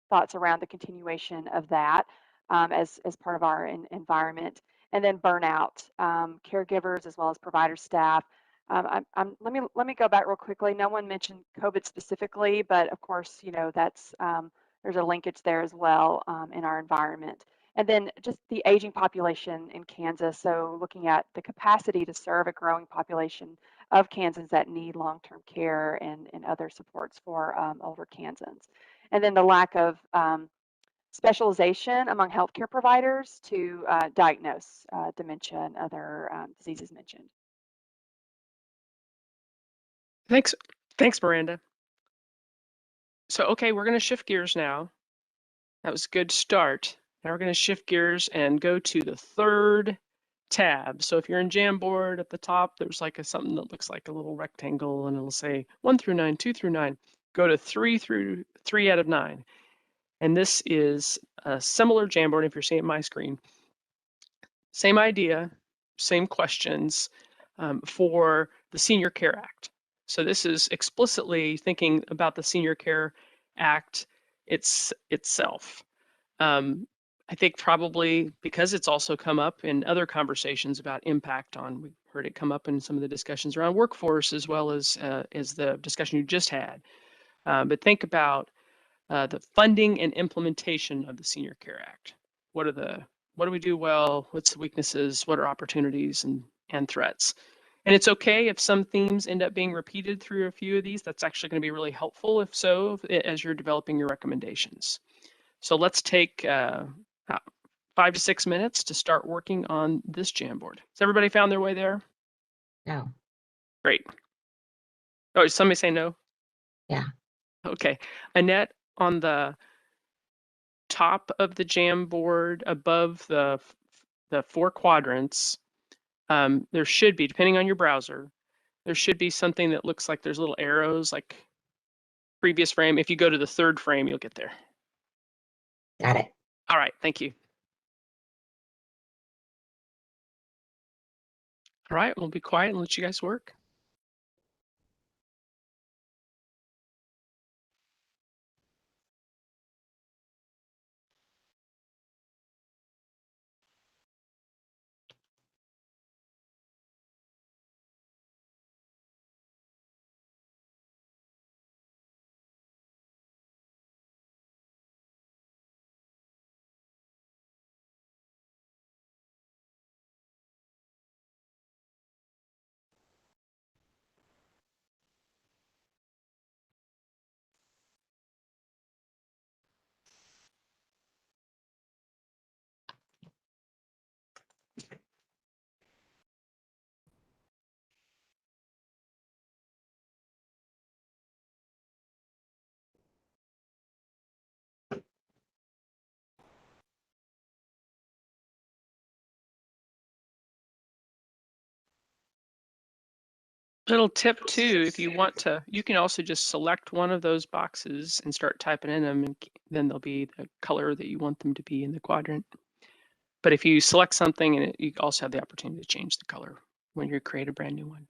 thoughts around the continuation of that as part of our environment. And then burnout, caregivers as well as provider staff. Let me go back real quickly. No one mentioned COVID specifically, but of course, that's there's a linkage there as well in our environment. And then just the aging population in Kansas. So looking at the capacity to serve a growing population of Kansans that need long-term care and other supports for older Kansans. And then the lack of specialization among healthcare providers to diagnose dementia and other diseases mentioned. Thanks, Miranda. So, okay, we're going to shift gears now. That was a good start. Now we're going to shift gears and go to the third tab. So if you're in Jamboard at the top, there's like something that looks like a little rectangle and it'll say 1 through 9, 2 through 9. Go to 3 out of 9. And this is a similar Jamboard if you're seeing my screen. Same idea, same questions for the Senior Care Act. So this is explicitly thinking about the Senior Care Act itself. I think probably because it's also come up in other conversations about impact on, we've heard it come up in some of the discussions around workforce as well as the discussion you just had. But think about the funding and implementation of the Senior Care Act. What do we do well? What's the weaknesses? What are opportunities and threats? And it's okay if some themes end up being repeated through a few of these. That's actually going to be really helpful if so, as you're developing your recommendations. So let's take 5 to 6 minutes to start working on this Jamboard. Has everybody found their way there? No. Great. Oh, is somebody say no? Yeah. Okay. Annette, on the top of the Jamboard above the 4 quadrants, there should be, depending on your browser, there should be something that looks like there's little arrows like previous frame. If you go to the 3rd frame, you'll get there. Got it. All right, thank you. All right, we'll be quiet and let you guys work. Little tip too, if you want to, you can also just select one of those boxes and start typing in them, and then they'll be the color that you want them to be in the quadrant. But if you select something, and you also have the opportunity to change the color when you create a brand new one.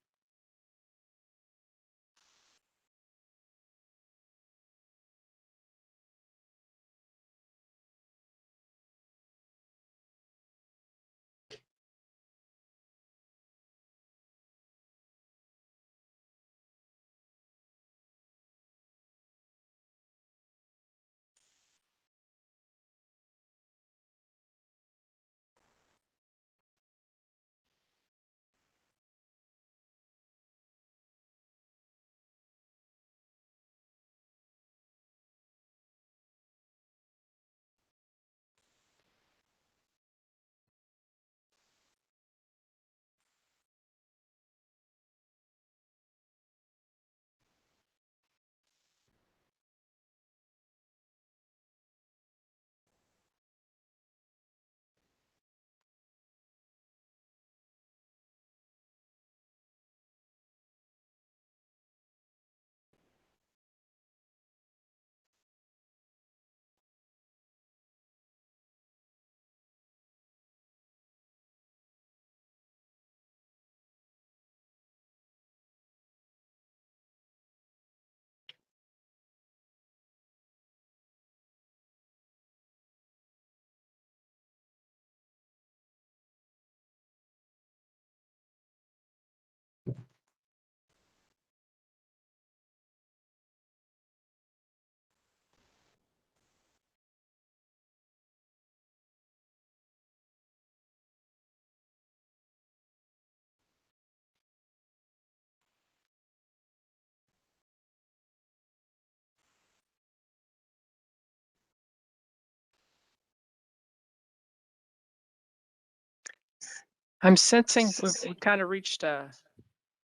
I'm sensing we've kind of reached a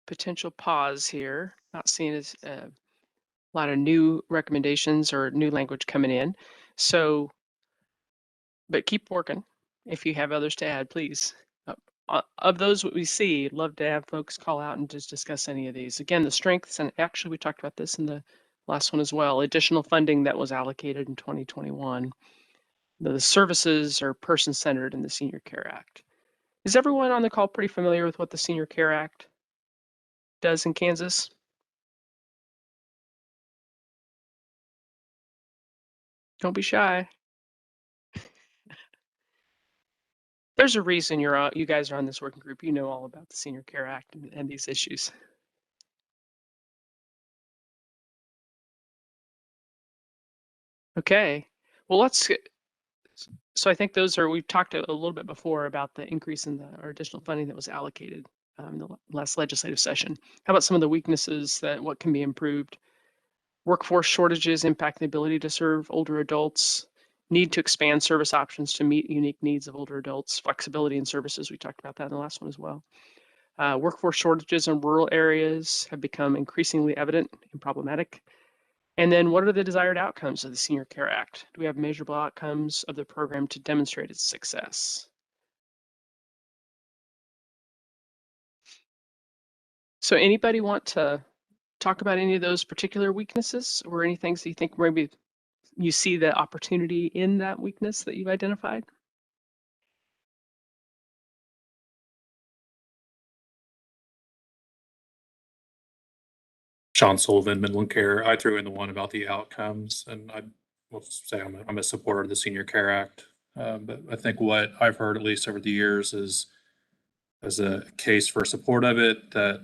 potential pause here. Not seeing as a lot of new recommendations or new language coming in. So, but keep working. If you have others to add, please. Of those what we see, love to have folks call out and just discuss any of these. Again, the strengths, and actually we talked about this in the last one as well, additional funding that was allocated in 2021. The services are person-centered in the Senior Care Act. Is everyone on the call pretty familiar with what the Senior Care Act does in Kansas? Don't be shy. There's a reason you guys are on this working group. You know all about the Senior Care Act and these issues. Okay. Well, so I think we've talked a little bit before about the increase in or additional funding that was allocated in the last legislative session. How about some of the weaknesses what can be improved? Workforce shortages impact the ability to serve older adults, need to expand service options to meet unique needs of older adults, flexibility in services. We talked about that in the last one as well. Workforce shortages in rural areas have become increasingly evident and problematic. And then what are the desired outcomes of the Senior Care Act? Do we have measurable outcomes of the program to demonstrate its success? So anybody want to talk about any of those particular weaknesses or any things that you think maybe you see the opportunity in that weakness that you've identified? Sean Sullivan, Midland Care. I threw in the one about the outcomes, and I will say I'm a supporter of the Senior Care Act. But I think what I've heard, at least over the years, is as a case for support of it, that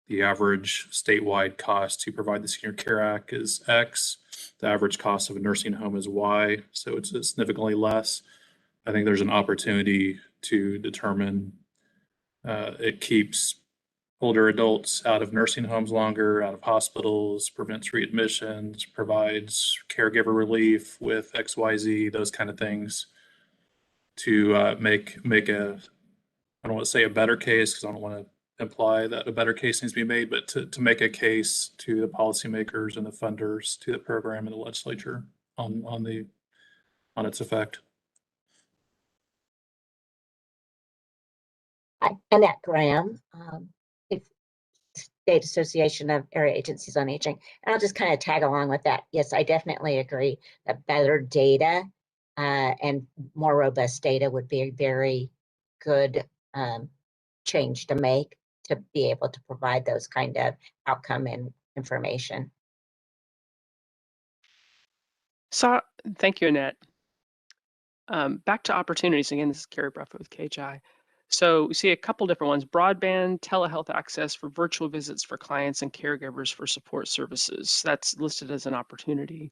the average statewide cost to provide the Senior Care Act is X. The average cost of a nursing home is Y, so it's significantly less. I think there's an opportunity to determine it keeps older adults out of nursing homes longer, out of hospitals, prevents readmissions, provides caregiver relief with XYZ, those kind of things to make a, I don't want to say a better case because I don't want to imply that a better case needs to be made, but to make a case to the policymakers and the funders to the program and the legislature on its effect. Hi, Annette Graham, State Association of Area Agencies on Aging. And I'll just kind of tag along with that. Yes, I definitely agree that better data and more robust data would be a very good change to make to be able to provide those kind of outcome and information. So thank you, Annette. Back to opportunities. Again, this is Carrie Bruffett with KHI. So we see a couple different ones: broadband telehealth access for virtual visits for clients and caregivers for support services. That's listed as an opportunity.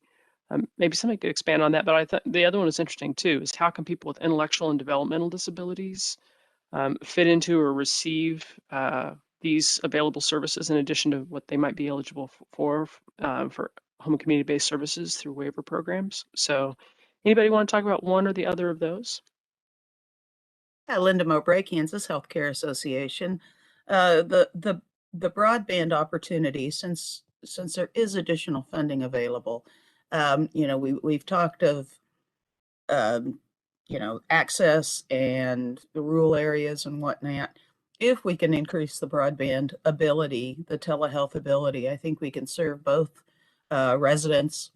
Maybe somebody could expand on that, but I thought the other one was interesting too, is how can people with intellectual and developmental disabilities fit into or receive these available services in addition to what they might be eligible for home and community-based services through waiver programs. So anybody want to talk about one or the other of those? Linda Mowbray, Kansas Healthcare Association. The broadband opportunity, since there is additional funding available, we've talked of access and the rural areas and whatnot. If we can increase the broadband ability, the telehealth ability, I think we can serve both residents,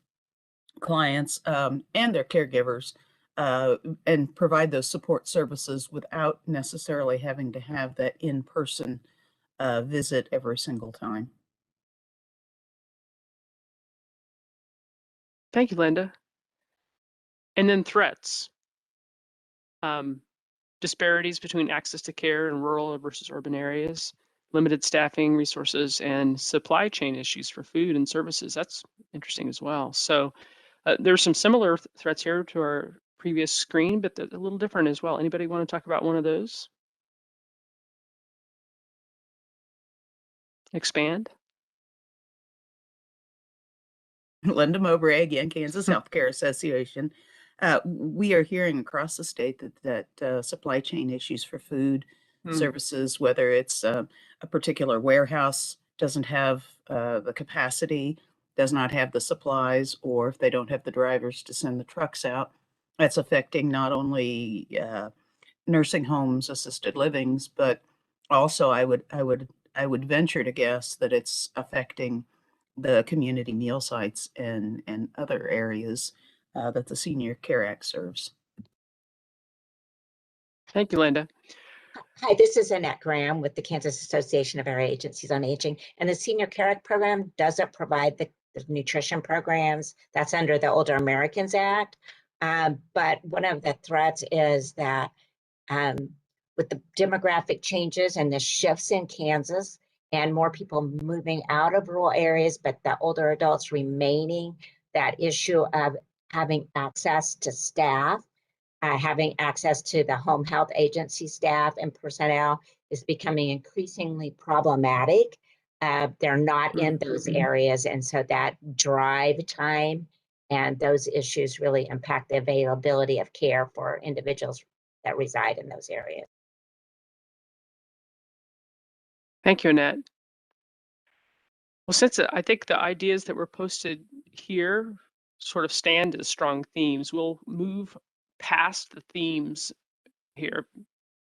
clients, and their caregivers, and provide those support services without necessarily having to have that in-person visit every single time. Thank you, Linda. And then threats. Disparities between access to care in rural versus urban areas, limited staffing resources, and supply chain issues for food and services. That's interesting as well. So there's some similar threats here to our previous screen, but they're a little different as well. Anybody want to talk about one of those? Expand. Linda Mowbray, again, Kansas Healthcare Association. We are hearing across the state that supply chain issues for food services, whether it's a particular warehouse doesn't have the capacity, does not have the supplies, or if they don't have the drivers to send the trucks out, that's affecting not only nursing homes, assisted livings, but also I would venture to guess that it's affecting the community meal sites and other areas that the Senior Care Act serves. Thank you, Linda. Hi, this is Annette Graham with the Kansas Association of Area Agencies on Aging. And the Senior Care Act program doesn't provide the nutrition programs. That's under the Older Americans Act. But one of the threats is that with the demographic changes and the shifts in Kansas and more people moving out of rural areas, but the older adults remaining, that issue of having access to staff, having access to the home health agency staff and personnel is becoming increasingly problematic. They're not in those areas, and so that drive time and those issues really impact the availability of care for individuals that reside in those areas. Thank you, Annette. Well, since I think the ideas that were posted here sort of stand as strong themes, we'll move past the themes here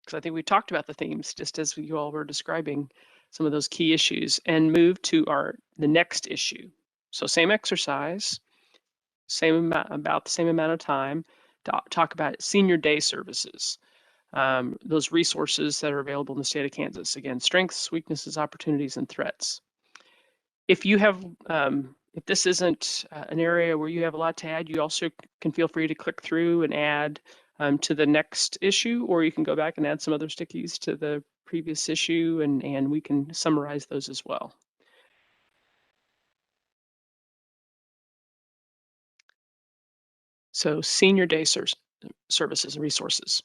because I think we talked about the themes just as you all were describing some of those key issues and move to the next issue. So same exercise, about the same amount of time to talk about senior day services. Those resources that are available in the state of Kansas. Again, strengths, weaknesses, opportunities, and threats. If you have, if this isn't an area where you have a lot to add, you also can feel free to click through and add to the next issue, or you can go back and add some other stickies to the previous issue, and we can summarize those as well. So senior day services and resources.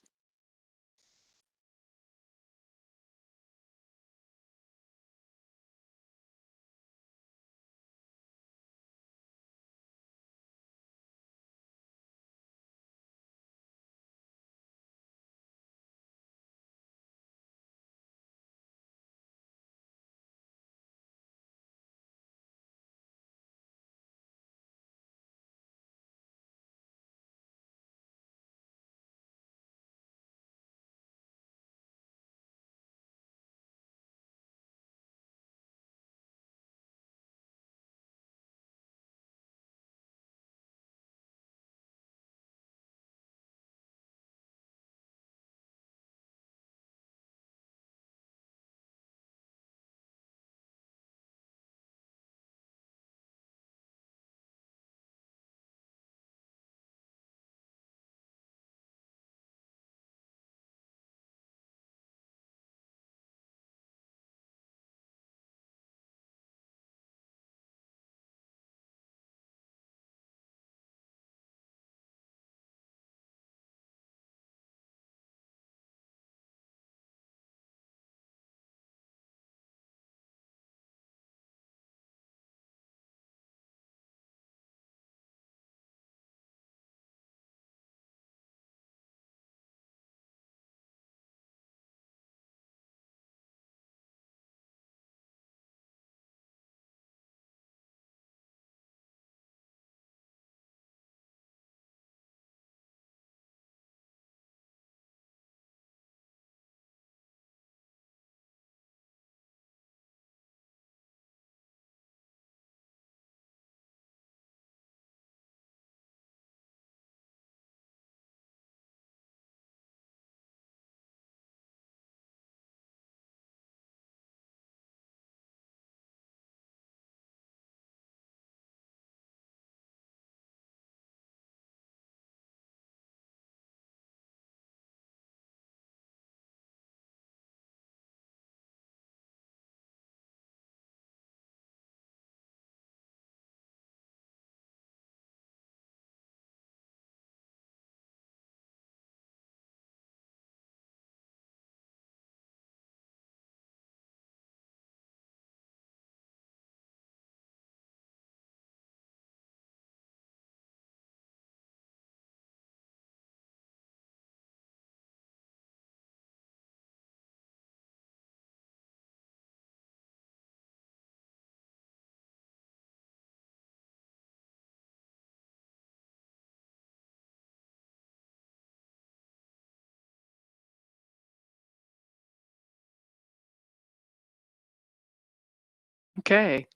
Okay,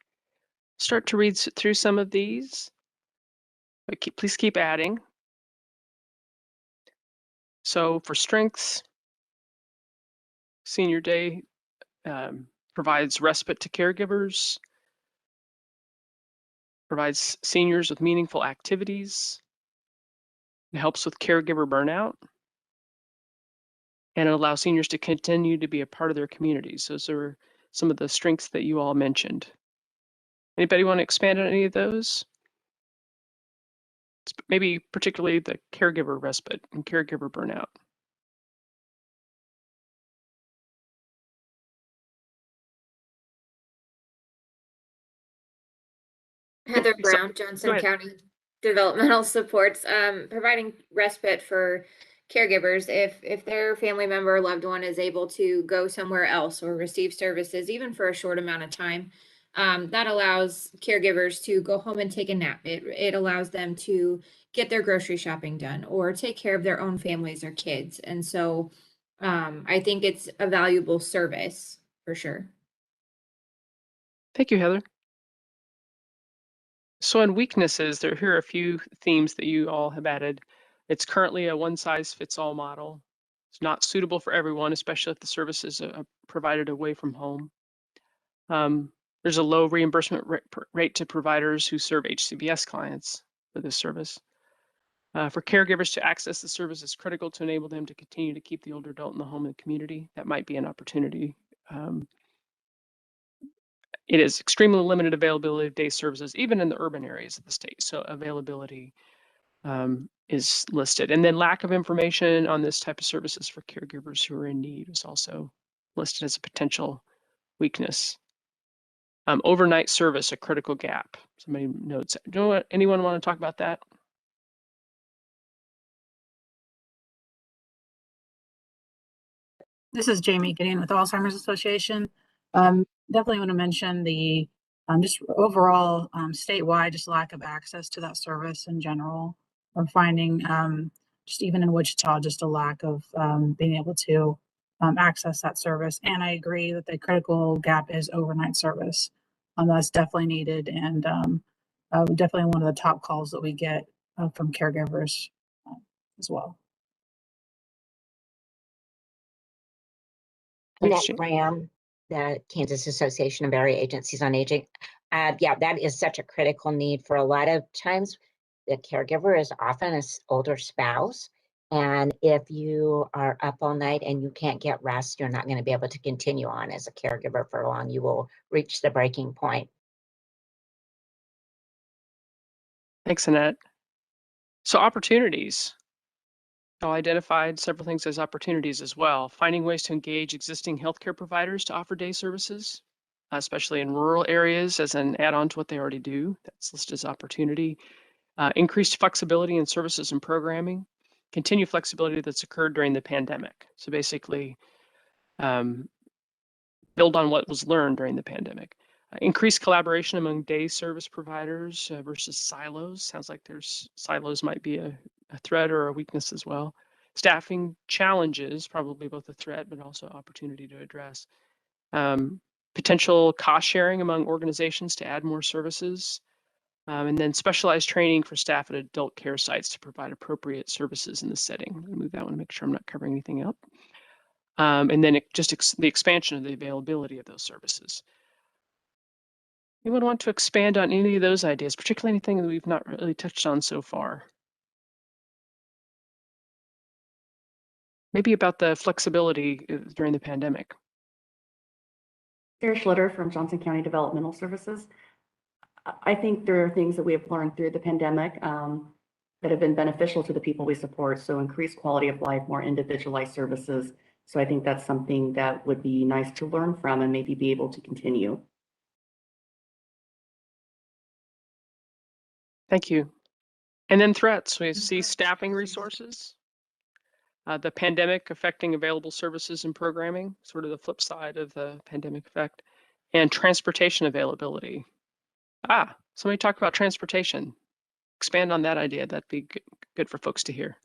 start to read through some of these, but please keep adding. So for strengths, Senior Day provides respite to caregivers, provides seniors with meaningful activities, it helps with caregiver burnout, and it allows seniors to continue to be a part of their communities. Those are some of the strengths that you all mentioned. Anybody want to expand on any of those? Maybe particularly the caregiver respite and caregiver burnout. Heather So- Brown, Go Johnson ahead. County Developmental Supports, providing respite for caregivers if their family member or loved one is able to go somewhere else or receive services, even for a short amount of time. That allows caregivers to go home and take a nap. It allows them to get their grocery shopping done or take care of their own families or kids. And so I think it's a valuable service for sure. Thank you, Heather. So in weaknesses, here are a few themes that you all have added. It's currently a one-size-fits-all model. It's not suitable for everyone, especially if the service is provided away from home. There's a low reimbursement rate to providers who serve HCBS clients for this service. For caregivers to access the service is critical to enable them to continue to keep the older adult in the home and community. That might be an opportunity. It is extremely limited availability of day services, even in the urban areas of the state. So availability is listed. And then lack of information on this type of services for caregivers who are in need is also listed as a potential weakness. Overnight service, a critical gap. Somebody notes. Anyone want to talk about that? This is Jamie Gideon with Alzheimer's Association. Definitely want to mention the just overall statewide just lack of access to that service in general. We're finding just even in Wichita, just a lack of being able to access that service. And I agree that the critical gap is overnight service. That's definitely needed, and definitely one of the top calls that we get from caregivers as well. Annette Graham, the Kansas Association of Area Agencies on Aging. Yeah, that is such a critical need. For a lot of times, the caregiver is often an older spouse. And if you are up all night and you can't get rest, you're not going to be able to continue on as a caregiver for long. You will reach the breaking point. Thanks, Annette. So opportunities. I identified several things as opportunities as well. Finding ways to engage existing healthcare providers to offer day services, especially in rural areas as an add-on to what they already do. That's listed as opportunity. Increased flexibility in services and programming. Continued flexibility that's occurred during the pandemic. So basically, build on what was learned during the pandemic. Increased collaboration among day service providers versus silos. Sounds like silos might be a threat or a weakness as well. Staffing challenges, probably both a threat, but also opportunity to address. Potential cost sharing among organizations to add more services. And then specialized training for staff at adult care sites to provide appropriate services in the setting. I'm gonna move that one to make sure I'm not covering anything up. And then the expansion of the availability of those services. Anyone want to expand on any of those ideas, particularly anything that we've not really touched on so far? Maybe about the flexibility during the pandemic. Sarah Schlitter from Johnson County Developmental Services. I think there are things that we have learned through the pandemic that have been beneficial to the people we support. So increased quality of life, more individualized services. So I think that's something that would be nice to learn from and maybe be able to continue. Thank you. And then threats, we see staffing resources, the pandemic affecting available services and programming, sort of the flip side of the pandemic effect, and transportation availability. Somebody talk about transportation. Expand on that idea. That'd be good for folks to hear.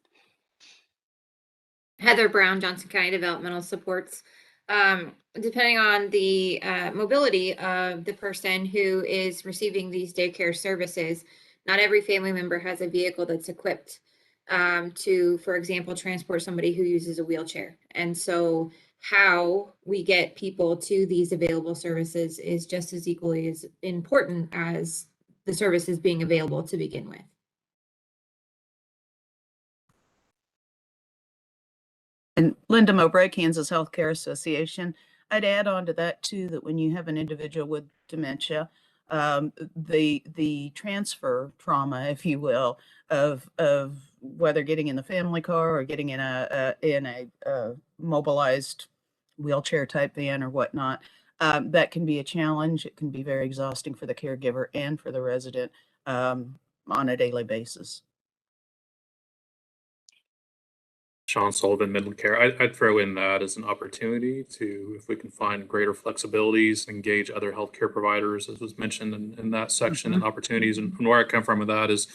Heather Brown, Johnson County Developmental Supports. depending on the mobility of the person who is receiving these daycare services, not every family member has a vehicle that's equipped to, for example, transport somebody who uses a wheelchair. And so how we get people to these available services is just as equally as important as the services being available to begin with. And Linda Mowbray, Kansas Healthcare Association. I'd add on to that too, that when you have an individual with dementia, the transfer trauma, if you will, of whether getting in the family car or getting in a mobilized wheelchair type van or whatnot, that can be a challenge. It can be very exhausting for the caregiver and for the resident on a daily basis. Sean Sullivan, Midland Care. I'd throw in that as an opportunity to, if we can find greater flexibilities, engage other healthcare providers, as was mentioned in that section, and opportunities. And where I come from with that is,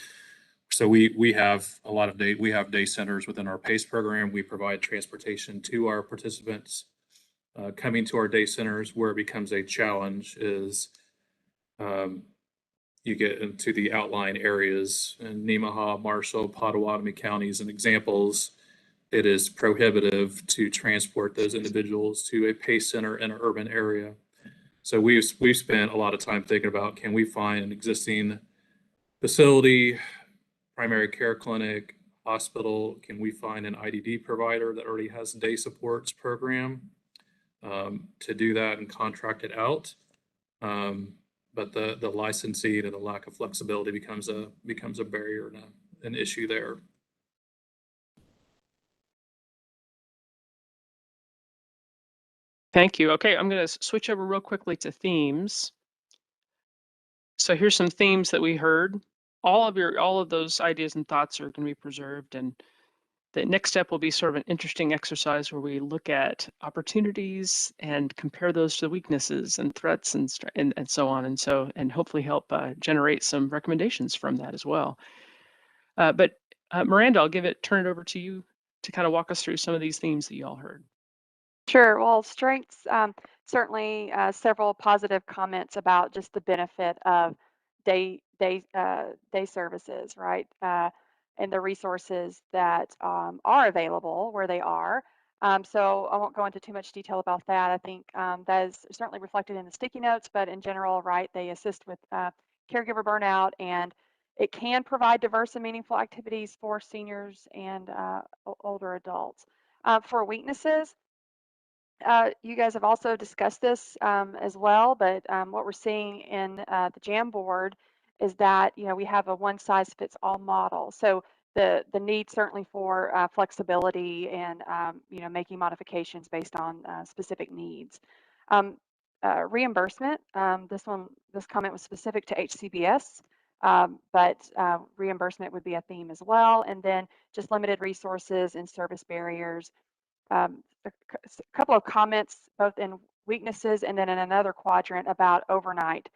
so we have a lot of we have day centers within our PACE program. We provide transportation to our participants coming to our day centers. Where it becomes a challenge is you get into the outlying areas in Nemaha, Marshall, Potawatomi counties, and examples. It is prohibitive to transport those individuals to a PACE center in an urban area. So we've spent a lot of time thinking about, can we find an existing facility, primary care clinic, hospital? Can we find an IDD provider that already has a day supports program to do that and contract it out? But the licensing and the lack of flexibility becomes a barrier and an issue there. Thank you. Okay, I'm going to switch over real quickly to themes. So here's some themes that we heard. All of those ideas and thoughts are going to be preserved, and the next step will be sort of an interesting exercise where we look at opportunities and compare those to weaknesses and threats and so on, and hopefully help generate some recommendations from that as well. But Miranda, I'll turn it over to you to kind of walk us through some of these themes that you all heard. Sure. Well, strengths, certainly several positive comments about just the benefit of day services, right? And the resources that are available where they are. So I won't go into too much detail about that. I think that is certainly reflected in the sticky notes, but in general, right, they assist with caregiver burnout, and it can provide diverse and meaningful activities for seniors and older adults. For weaknesses, you guys have also discussed this as well, but what we're seeing in the Jamboard is that, you know, we have a one-size-fits-all model. So the need certainly for flexibility and, you know, making modifications based on specific needs. Reimbursement, this comment was specific to HCBS, but reimbursement would be a theme as well. And then just limited resources and service barriers. A couple of comments both in weaknesses and then in another quadrant about overnight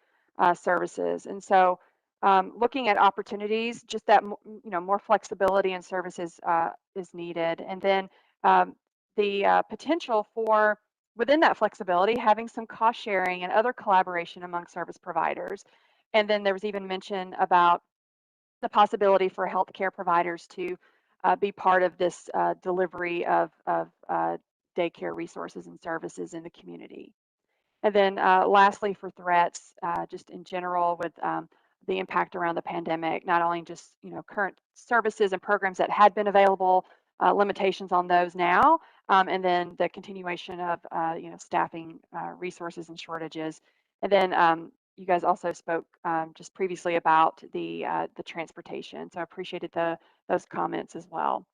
services. And so looking at opportunities, just that, you know, more flexibility in services is needed. And then the potential for, within that flexibility, having some cost sharing and other collaboration among service providers. And then there was even mention about the possibility for healthcare providers to be part of this delivery of daycare resources and services in the community. And then lastly, for threats, just in general with the impact around the pandemic, not only just, you know, current services and programs that had been available, limitations on those now, and then the continuation of, you know, staffing resources and shortages. And then you guys also spoke just previously about the transportation. So I appreciated those comments as well.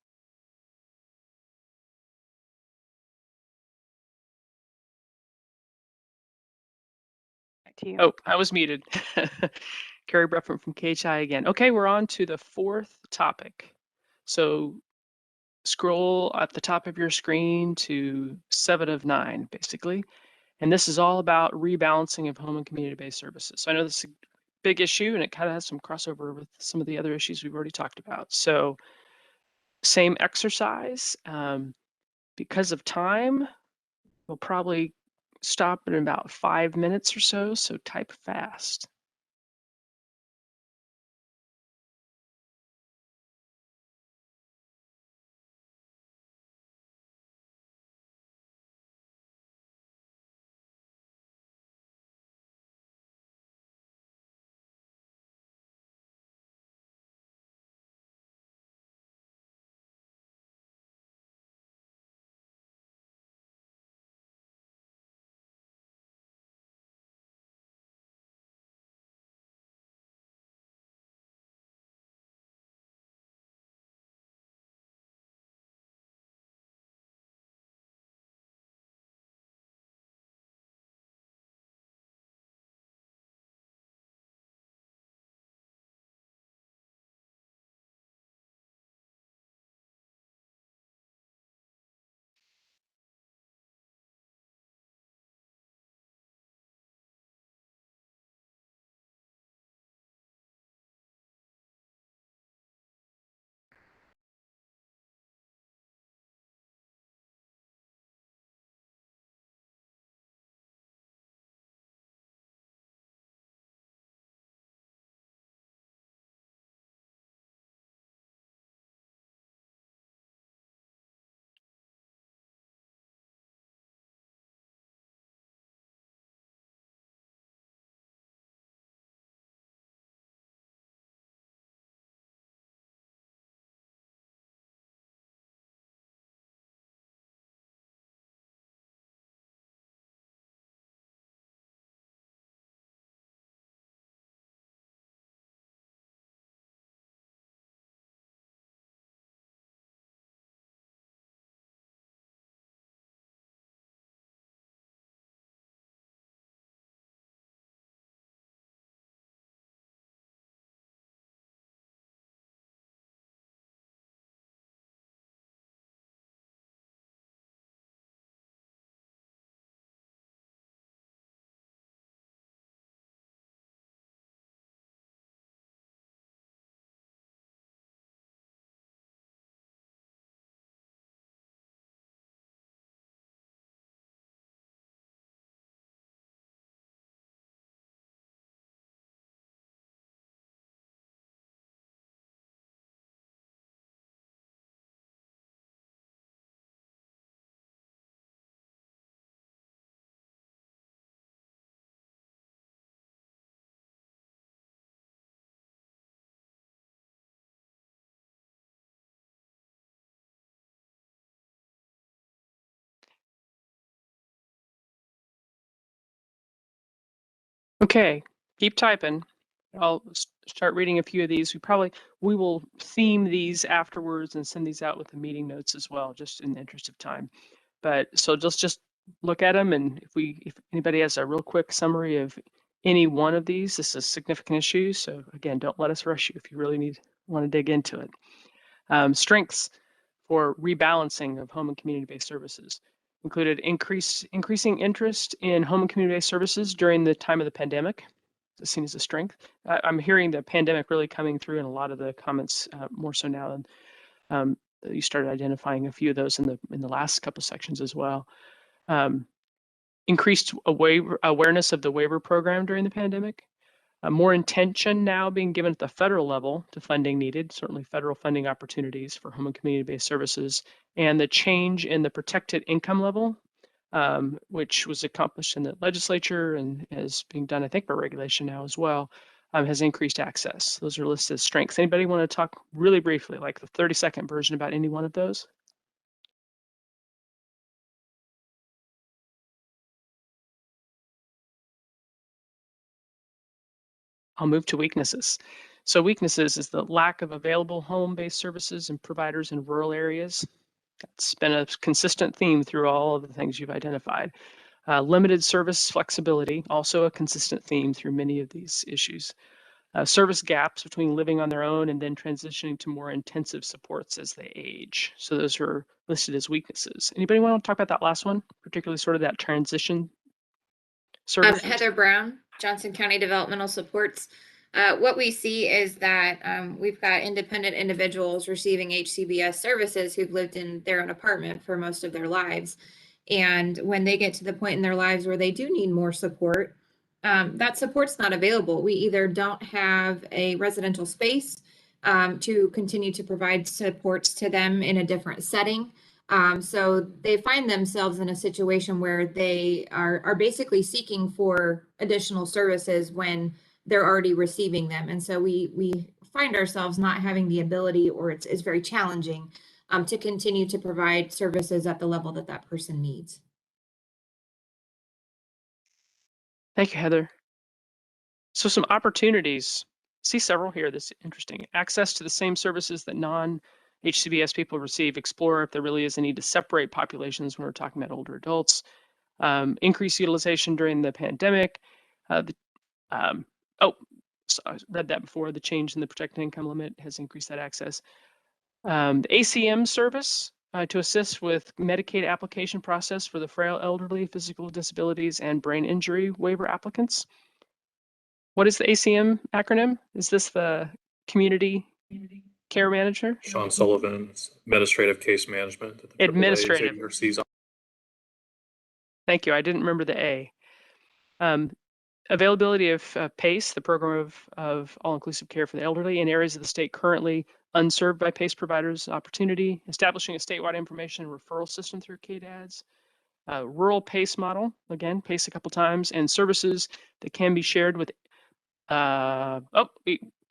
Back to you. Oh, I was muted. Carrie Bruffin from KHI again. Okay, we're on to the fourth topic. So scroll at the top of your screen to 7 of 9, basically. And this is all about rebalancing of home and community-based services. So I know this is a big issue, and it kind of has some crossover with some of the other issues we've already talked about. So same exercise. Because of time, We'll probably stop in about 5 minutes or so, so type fast. Okay, keep typing. I'll start reading a few of these. We will theme these afterwards and send these out with the meeting notes as well, just in the interest of time. But so just look at them, and if anybody has a real quick summary of any one of these, this is a significant issue. So again, don't let us rush you if you really want to dig into it. Strengths for rebalancing of home and community-based services included increasing interest in home and community-based services during the time of the pandemic. It's seen as a strength. I'm hearing the pandemic really coming through in a lot of the comments, more so now. And you started identifying a few of those in the last couple sections as well. Increased awareness of the waiver program during the pandemic. More intention now being given at the federal level to funding needed, certainly federal funding opportunities for home and community-based services, and the change in the protected income level, which was accomplished in the legislature and is being done, I think, by regulation now as well, has increased access. Those are listed as strengths. Anybody want to talk really briefly, like the 30-second version about any one of those? I'll move to weaknesses. So weaknesses is the lack of available home-based services and providers in rural areas. That's been a consistent theme through all of the things you've identified. Limited service flexibility, also a consistent theme through many of these issues. Service gaps between living on their own and then transitioning to more intensive supports as they age. So those are listed as weaknesses. Anybody want to talk about that last one, particularly sort of that transition services? Heather Brown, Johnson County Developmental Supports. What we see is that we've got independent individuals receiving HCBS services who've lived in their own apartment for most of their lives. And when they get to the point in their lives where they do need more support, that support's not available. We either don't have a residential space to continue to provide supports to them in a different setting. So they find themselves in a situation where they are basically seeking for additional services when they're already receiving them. And so we find ourselves not having the ability, or it's very challenging to continue to provide services at the level that that person needs. Thank you, Heather. So some opportunities, see several here that's interesting. Access to the same services that non-HCBS people receive. Explore if there really is a need to separate populations when we're talking about older adults. Increase utilization during the pandemic. So I read that before. The change in the protected income limit has increased that access. The ACM service to assist with Medicaid application process for the frail elderly, physical disabilities, and brain injury waiver applicants. What is the ACM acronym? Is this the community care manager? Sean Sullivan's administrative case management. That the Administrative. AAs on. Thank you. I didn't remember the A. Availability of PACE, the program of all-inclusive care for the elderly in areas of the state currently unserved by PACE providers. Opportunity. Establishing a statewide information referral system through KDADS. Rural PACE model, again, PACE a couple times, and services that can be shared with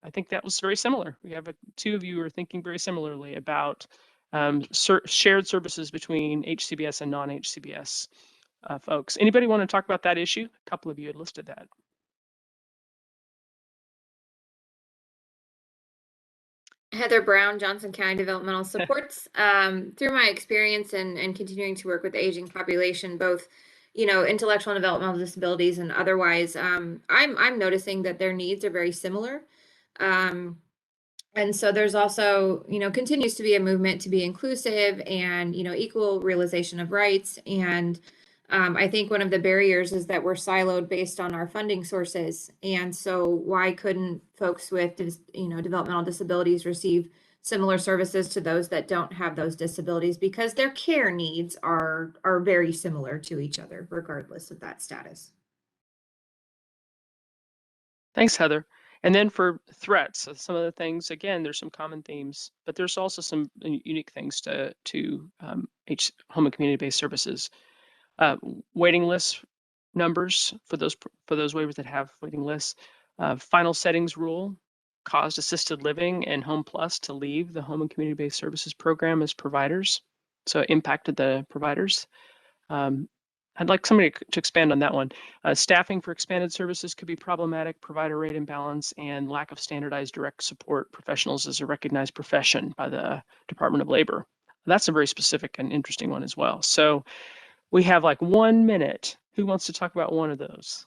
I think that was very similar. We have two of you are thinking very similarly about shared services between HCBS and non-HCBS folks. Anybody want to talk about that issue? A couple of you had listed that. Heather Brown, Johnson County Developmental Supports. Through my experience and continuing to work with the aging population, both intellectual and developmental disabilities and otherwise, I'm noticing that their needs are very similar. And so there's also, continues to be a movement to be inclusive and, equal realization of rights. And I think one of the barriers is that we're siloed based on our funding sources. And so why couldn't folks with, developmental disabilities receive similar services to those that don't have those disabilities? Because their care needs are very similar to each other, regardless of that status. Thanks, Heather. And then for threats, some of the things, again, there's some common themes, but there's also some unique things to home and community-based services. Waiting list numbers for those waivers that have waiting lists. Final settings rule caused assisted living and Home Plus to leave the home and community-based services program as providers. So it impacted the providers. I'd like somebody to expand on that one. Staffing for expanded services could be problematic. Provider rate imbalance and lack of standardized direct support professionals as a recognized profession by the Department of Labor. That's a very specific and interesting one as well. So we have like 1 minute. Who wants to talk about one of those?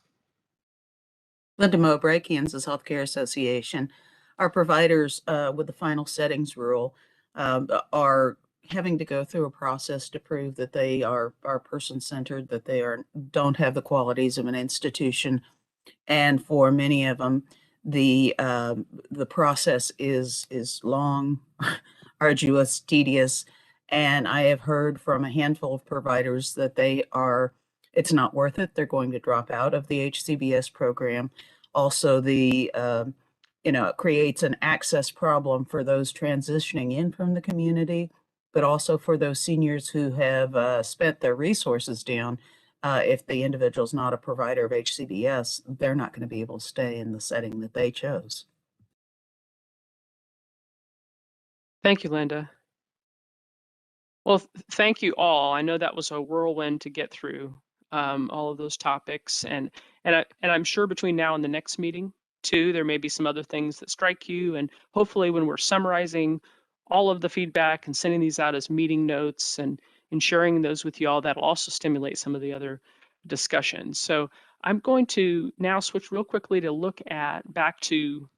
Linda Mowbray, Kansas Healthcare Association. Our providers with the final settings rule are having to go through a process to prove that they are person-centered, that they don't have the qualities of an institution. And for many of them, the process is long, arduous, tedious. And I have heard from a handful of providers that it's not worth it. They're going to drop out of the HCBS program. Also, it creates an access problem for those transitioning in from the community, but also for those seniors who have spent their resources down. If the individual's not a provider of HCBS, they're not going to be able to stay in the setting that they chose. Thank you, Linda. Well, thank you all. I know that was a whirlwind to get through all of those topics, and I'm sure between now and the next meeting too, there may be some other things that strike you, and hopefully when we're summarizing all of the feedback and sending these out as meeting notes and sharing those with you all, that'll also stimulate some of the other discussions. So I'm going to now switch real quickly to look back to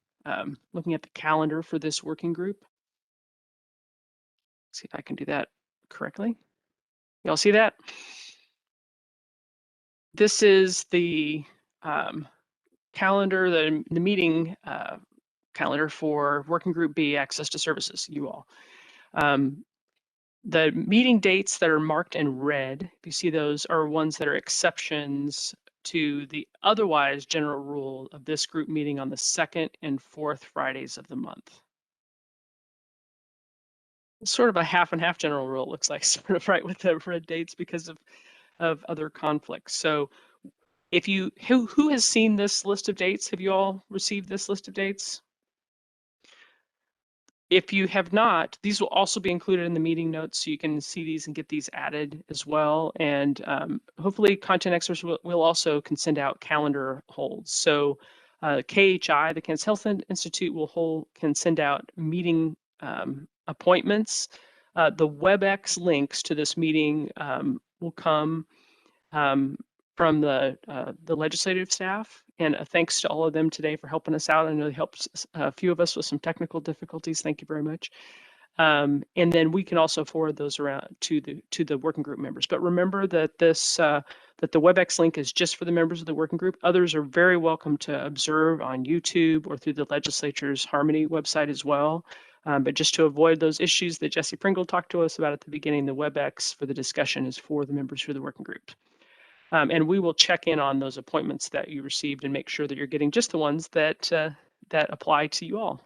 looking at the calendar for this working group. See if I can do that correctly. Y'all see that? This is the calendar, the meeting calendar for Working Group B, Access to Services, you all. The meeting dates that are marked in red, if you see those, are ones that are exceptions to the otherwise general rule of this group meeting on the second and fourth Fridays of the month. It's sort of a half and half general rule, it looks like, sort of right with the red dates because of other conflicts. So if you, who has seen this list of dates? Have you all received this list of dates? If you have not, these will also be included in the meeting notes, so you can see these and get these added as well. And hopefully content experts will also can send out calendar holds. So KHI, the Kansas Health Institute, can send out meeting appointments. The WebEx links to this meeting will come from the legislative staff, and thanks to all of them today for helping us out. I know they helped a few of us with some technical difficulties. Thank you very much. And then we can also forward those around to the working group members. But remember that this that the WebEx link is just for the members of the working group. Others are very welcome to observe on YouTube or through the legislature's Harmony website as well. But just to avoid those issues that Jesse Pringle talked to us about at the beginning, the WebEx for the discussion is for the members who are the working group. And we will check in on those appointments that you received and make sure that you're getting just the ones that that apply to you all.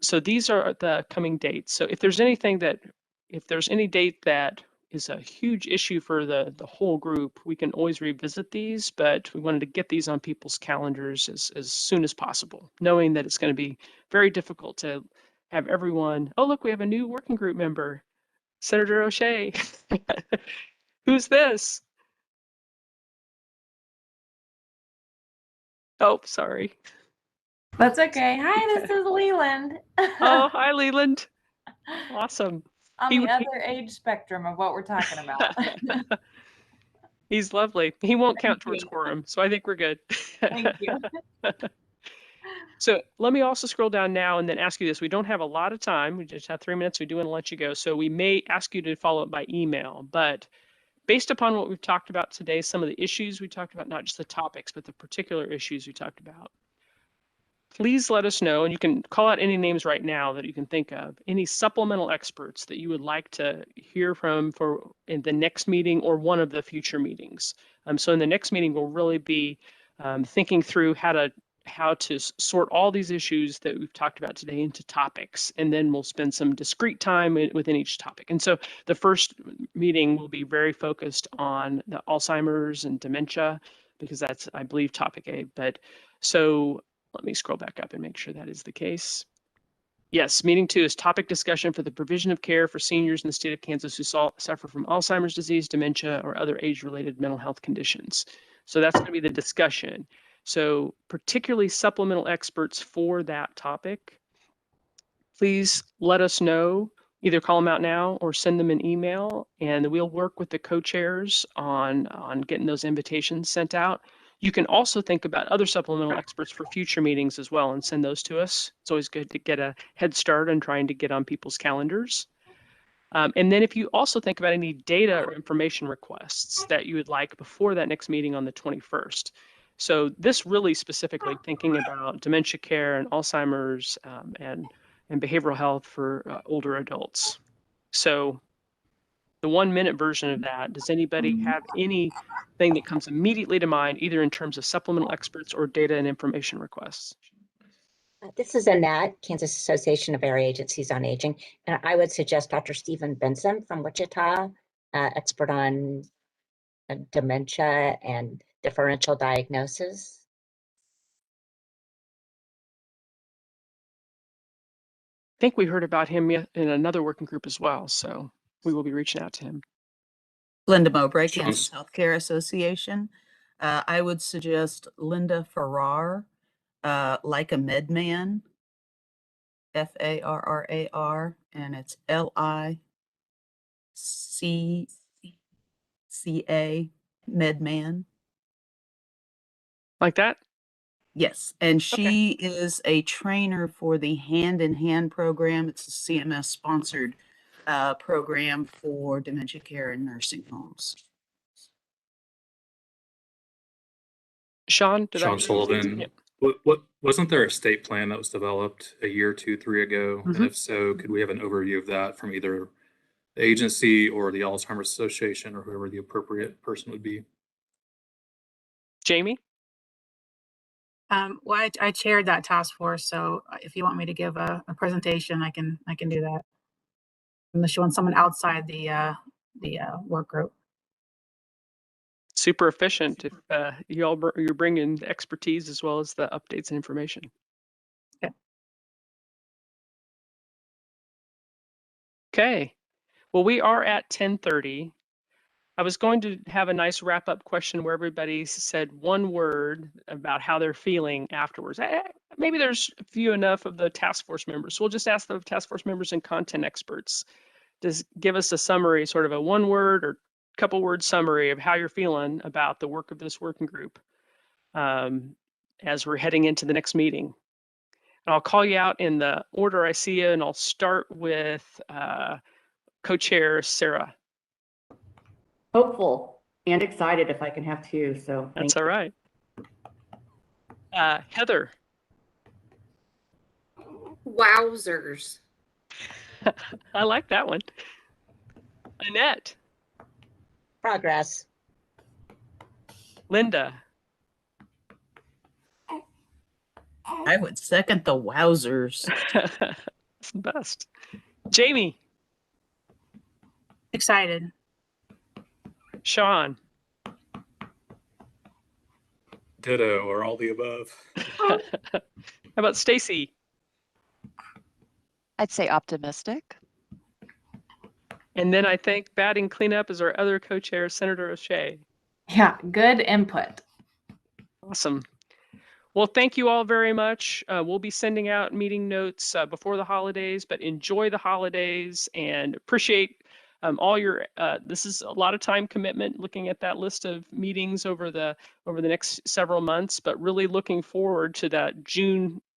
So these are the coming dates. So if there's any date that is a huge issue for the whole group, we can always revisit these, but we wanted to get these on people's calendars as soon as possible, knowing that it's going to be very difficult to have everyone. Oh, look, we have a new working group member, Senator O'Shea. Who's this? Oh, sorry. That's okay. Hi, this is Leland. Oh, hi, Leland. Awesome. On the other age spectrum of what we're talking about. He's lovely. He won't count towards quorum, so I think we're good. Thank you. So let me also scroll down now and then ask you this. We don't have a lot of time. We just have 3 minutes. We do want to let you go. So we may ask you to follow up by email, but based upon what we've talked about today, some of the issues we talked about, not just the topics, but the particular issues we talked about, please let us know, and you can call out any names right now that you can think of, any supplemental experts that you would like to hear from for in the next meeting or one of the future meetings. So in the next meeting, we'll really be thinking through how to sort all these issues that we've talked about today into topics, and then we'll spend some discrete time within each topic. And so the first meeting will be very focused on the Alzheimer's and dementia, because that's, I believe, topic A. But so let me scroll back up and make sure that is the case. Yes, meeting 2 is topic discussion for the provision of care for seniors in the state of Kansas who suffer from Alzheimer's disease, dementia, or other age-related mental health conditions. So that's going to be the discussion. So particularly supplemental experts for that topic, please let us know, either call them out now or send them an email, and we'll work with the co-chairs on getting those invitations sent out. You can also think about other supplemental experts for future meetings as well and send those to us. It's always good to get a head start on trying to get on people's calendars. And then if you also think about any data or information requests that you would like before that next meeting on the 21st. So this really specifically thinking about dementia care and Alzheimer's and behavioral health for older adults. So the 1-minute version of that, does anybody have anything that comes immediately to mind, either in terms of supplemental experts or data and information requests? This is Annette, Kansas Association of Area Agencies on Aging, and I would suggest Dr. Stephen Benson from Wichita, expert on dementia and differential diagnosis. I think we heard about him in another working group as well, so we will be reaching out to him. Linda Mowbray, Kansas Healthcare Association. I would suggest Linda Farrar, like a Medman, Farrar, and it's LICCA, Medman. Like that? Yes, and she is a trainer for the Hand in Hand program. It's a CMS sponsored program for dementia care in nursing homes. Sean Sullivan. Yep. What wasn't there a state plan that was developed a year, 2, 3 ago? And if so, could we have an overview of that from either the agency or the Alzheimer's Association or whoever the appropriate person would be. Jamie? Well, I chaired that task force, so if you want me to give a presentation, I can do that. Unless you want someone outside the work group. Super efficient if you're bringing the expertise as well as the updates and information. Okay. Okay. Well, we are at 10:30. I was going to have a nice wrap-up question where everybody said one word about how they're feeling afterwards. Maybe there's few enough of the task force members. So we'll just ask the task force members and content experts to give us a summary, sort of a one-word or couple word summary of how you're feeling about the work of this working group as we're heading into the next meeting. And I'll call you out in the order I see you, and I'll start with co-chair Sarah. Hopeful and excited if I can have two. So That's all right. Heather. Wowzers. I like that one. Annette. Progress. Linda. I would second the wowzers. That's the best. Jamie. Excited. Sean. Ditto or all the above. How about Stacy? I'd say optimistic. And then I think batting cleanup is our other co-chair, Senator O'Shea. Yeah, good input. Awesome. Well, thank you all very much. We'll be sending out meeting notes before the holidays, but enjoy the holidays and appreciate all your, this is a lot of time commitment looking at that list of meetings over the next several months, but really looking forward to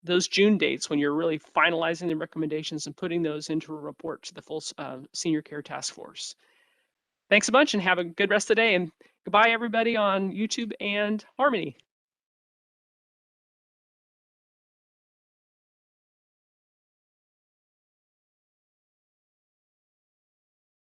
those June dates when you're really finalizing the recommendations and putting those into a report to the full Senior Care Task Force. Thanks a bunch and have a good rest of the day, and goodbye everybody on YouTube and Harmony.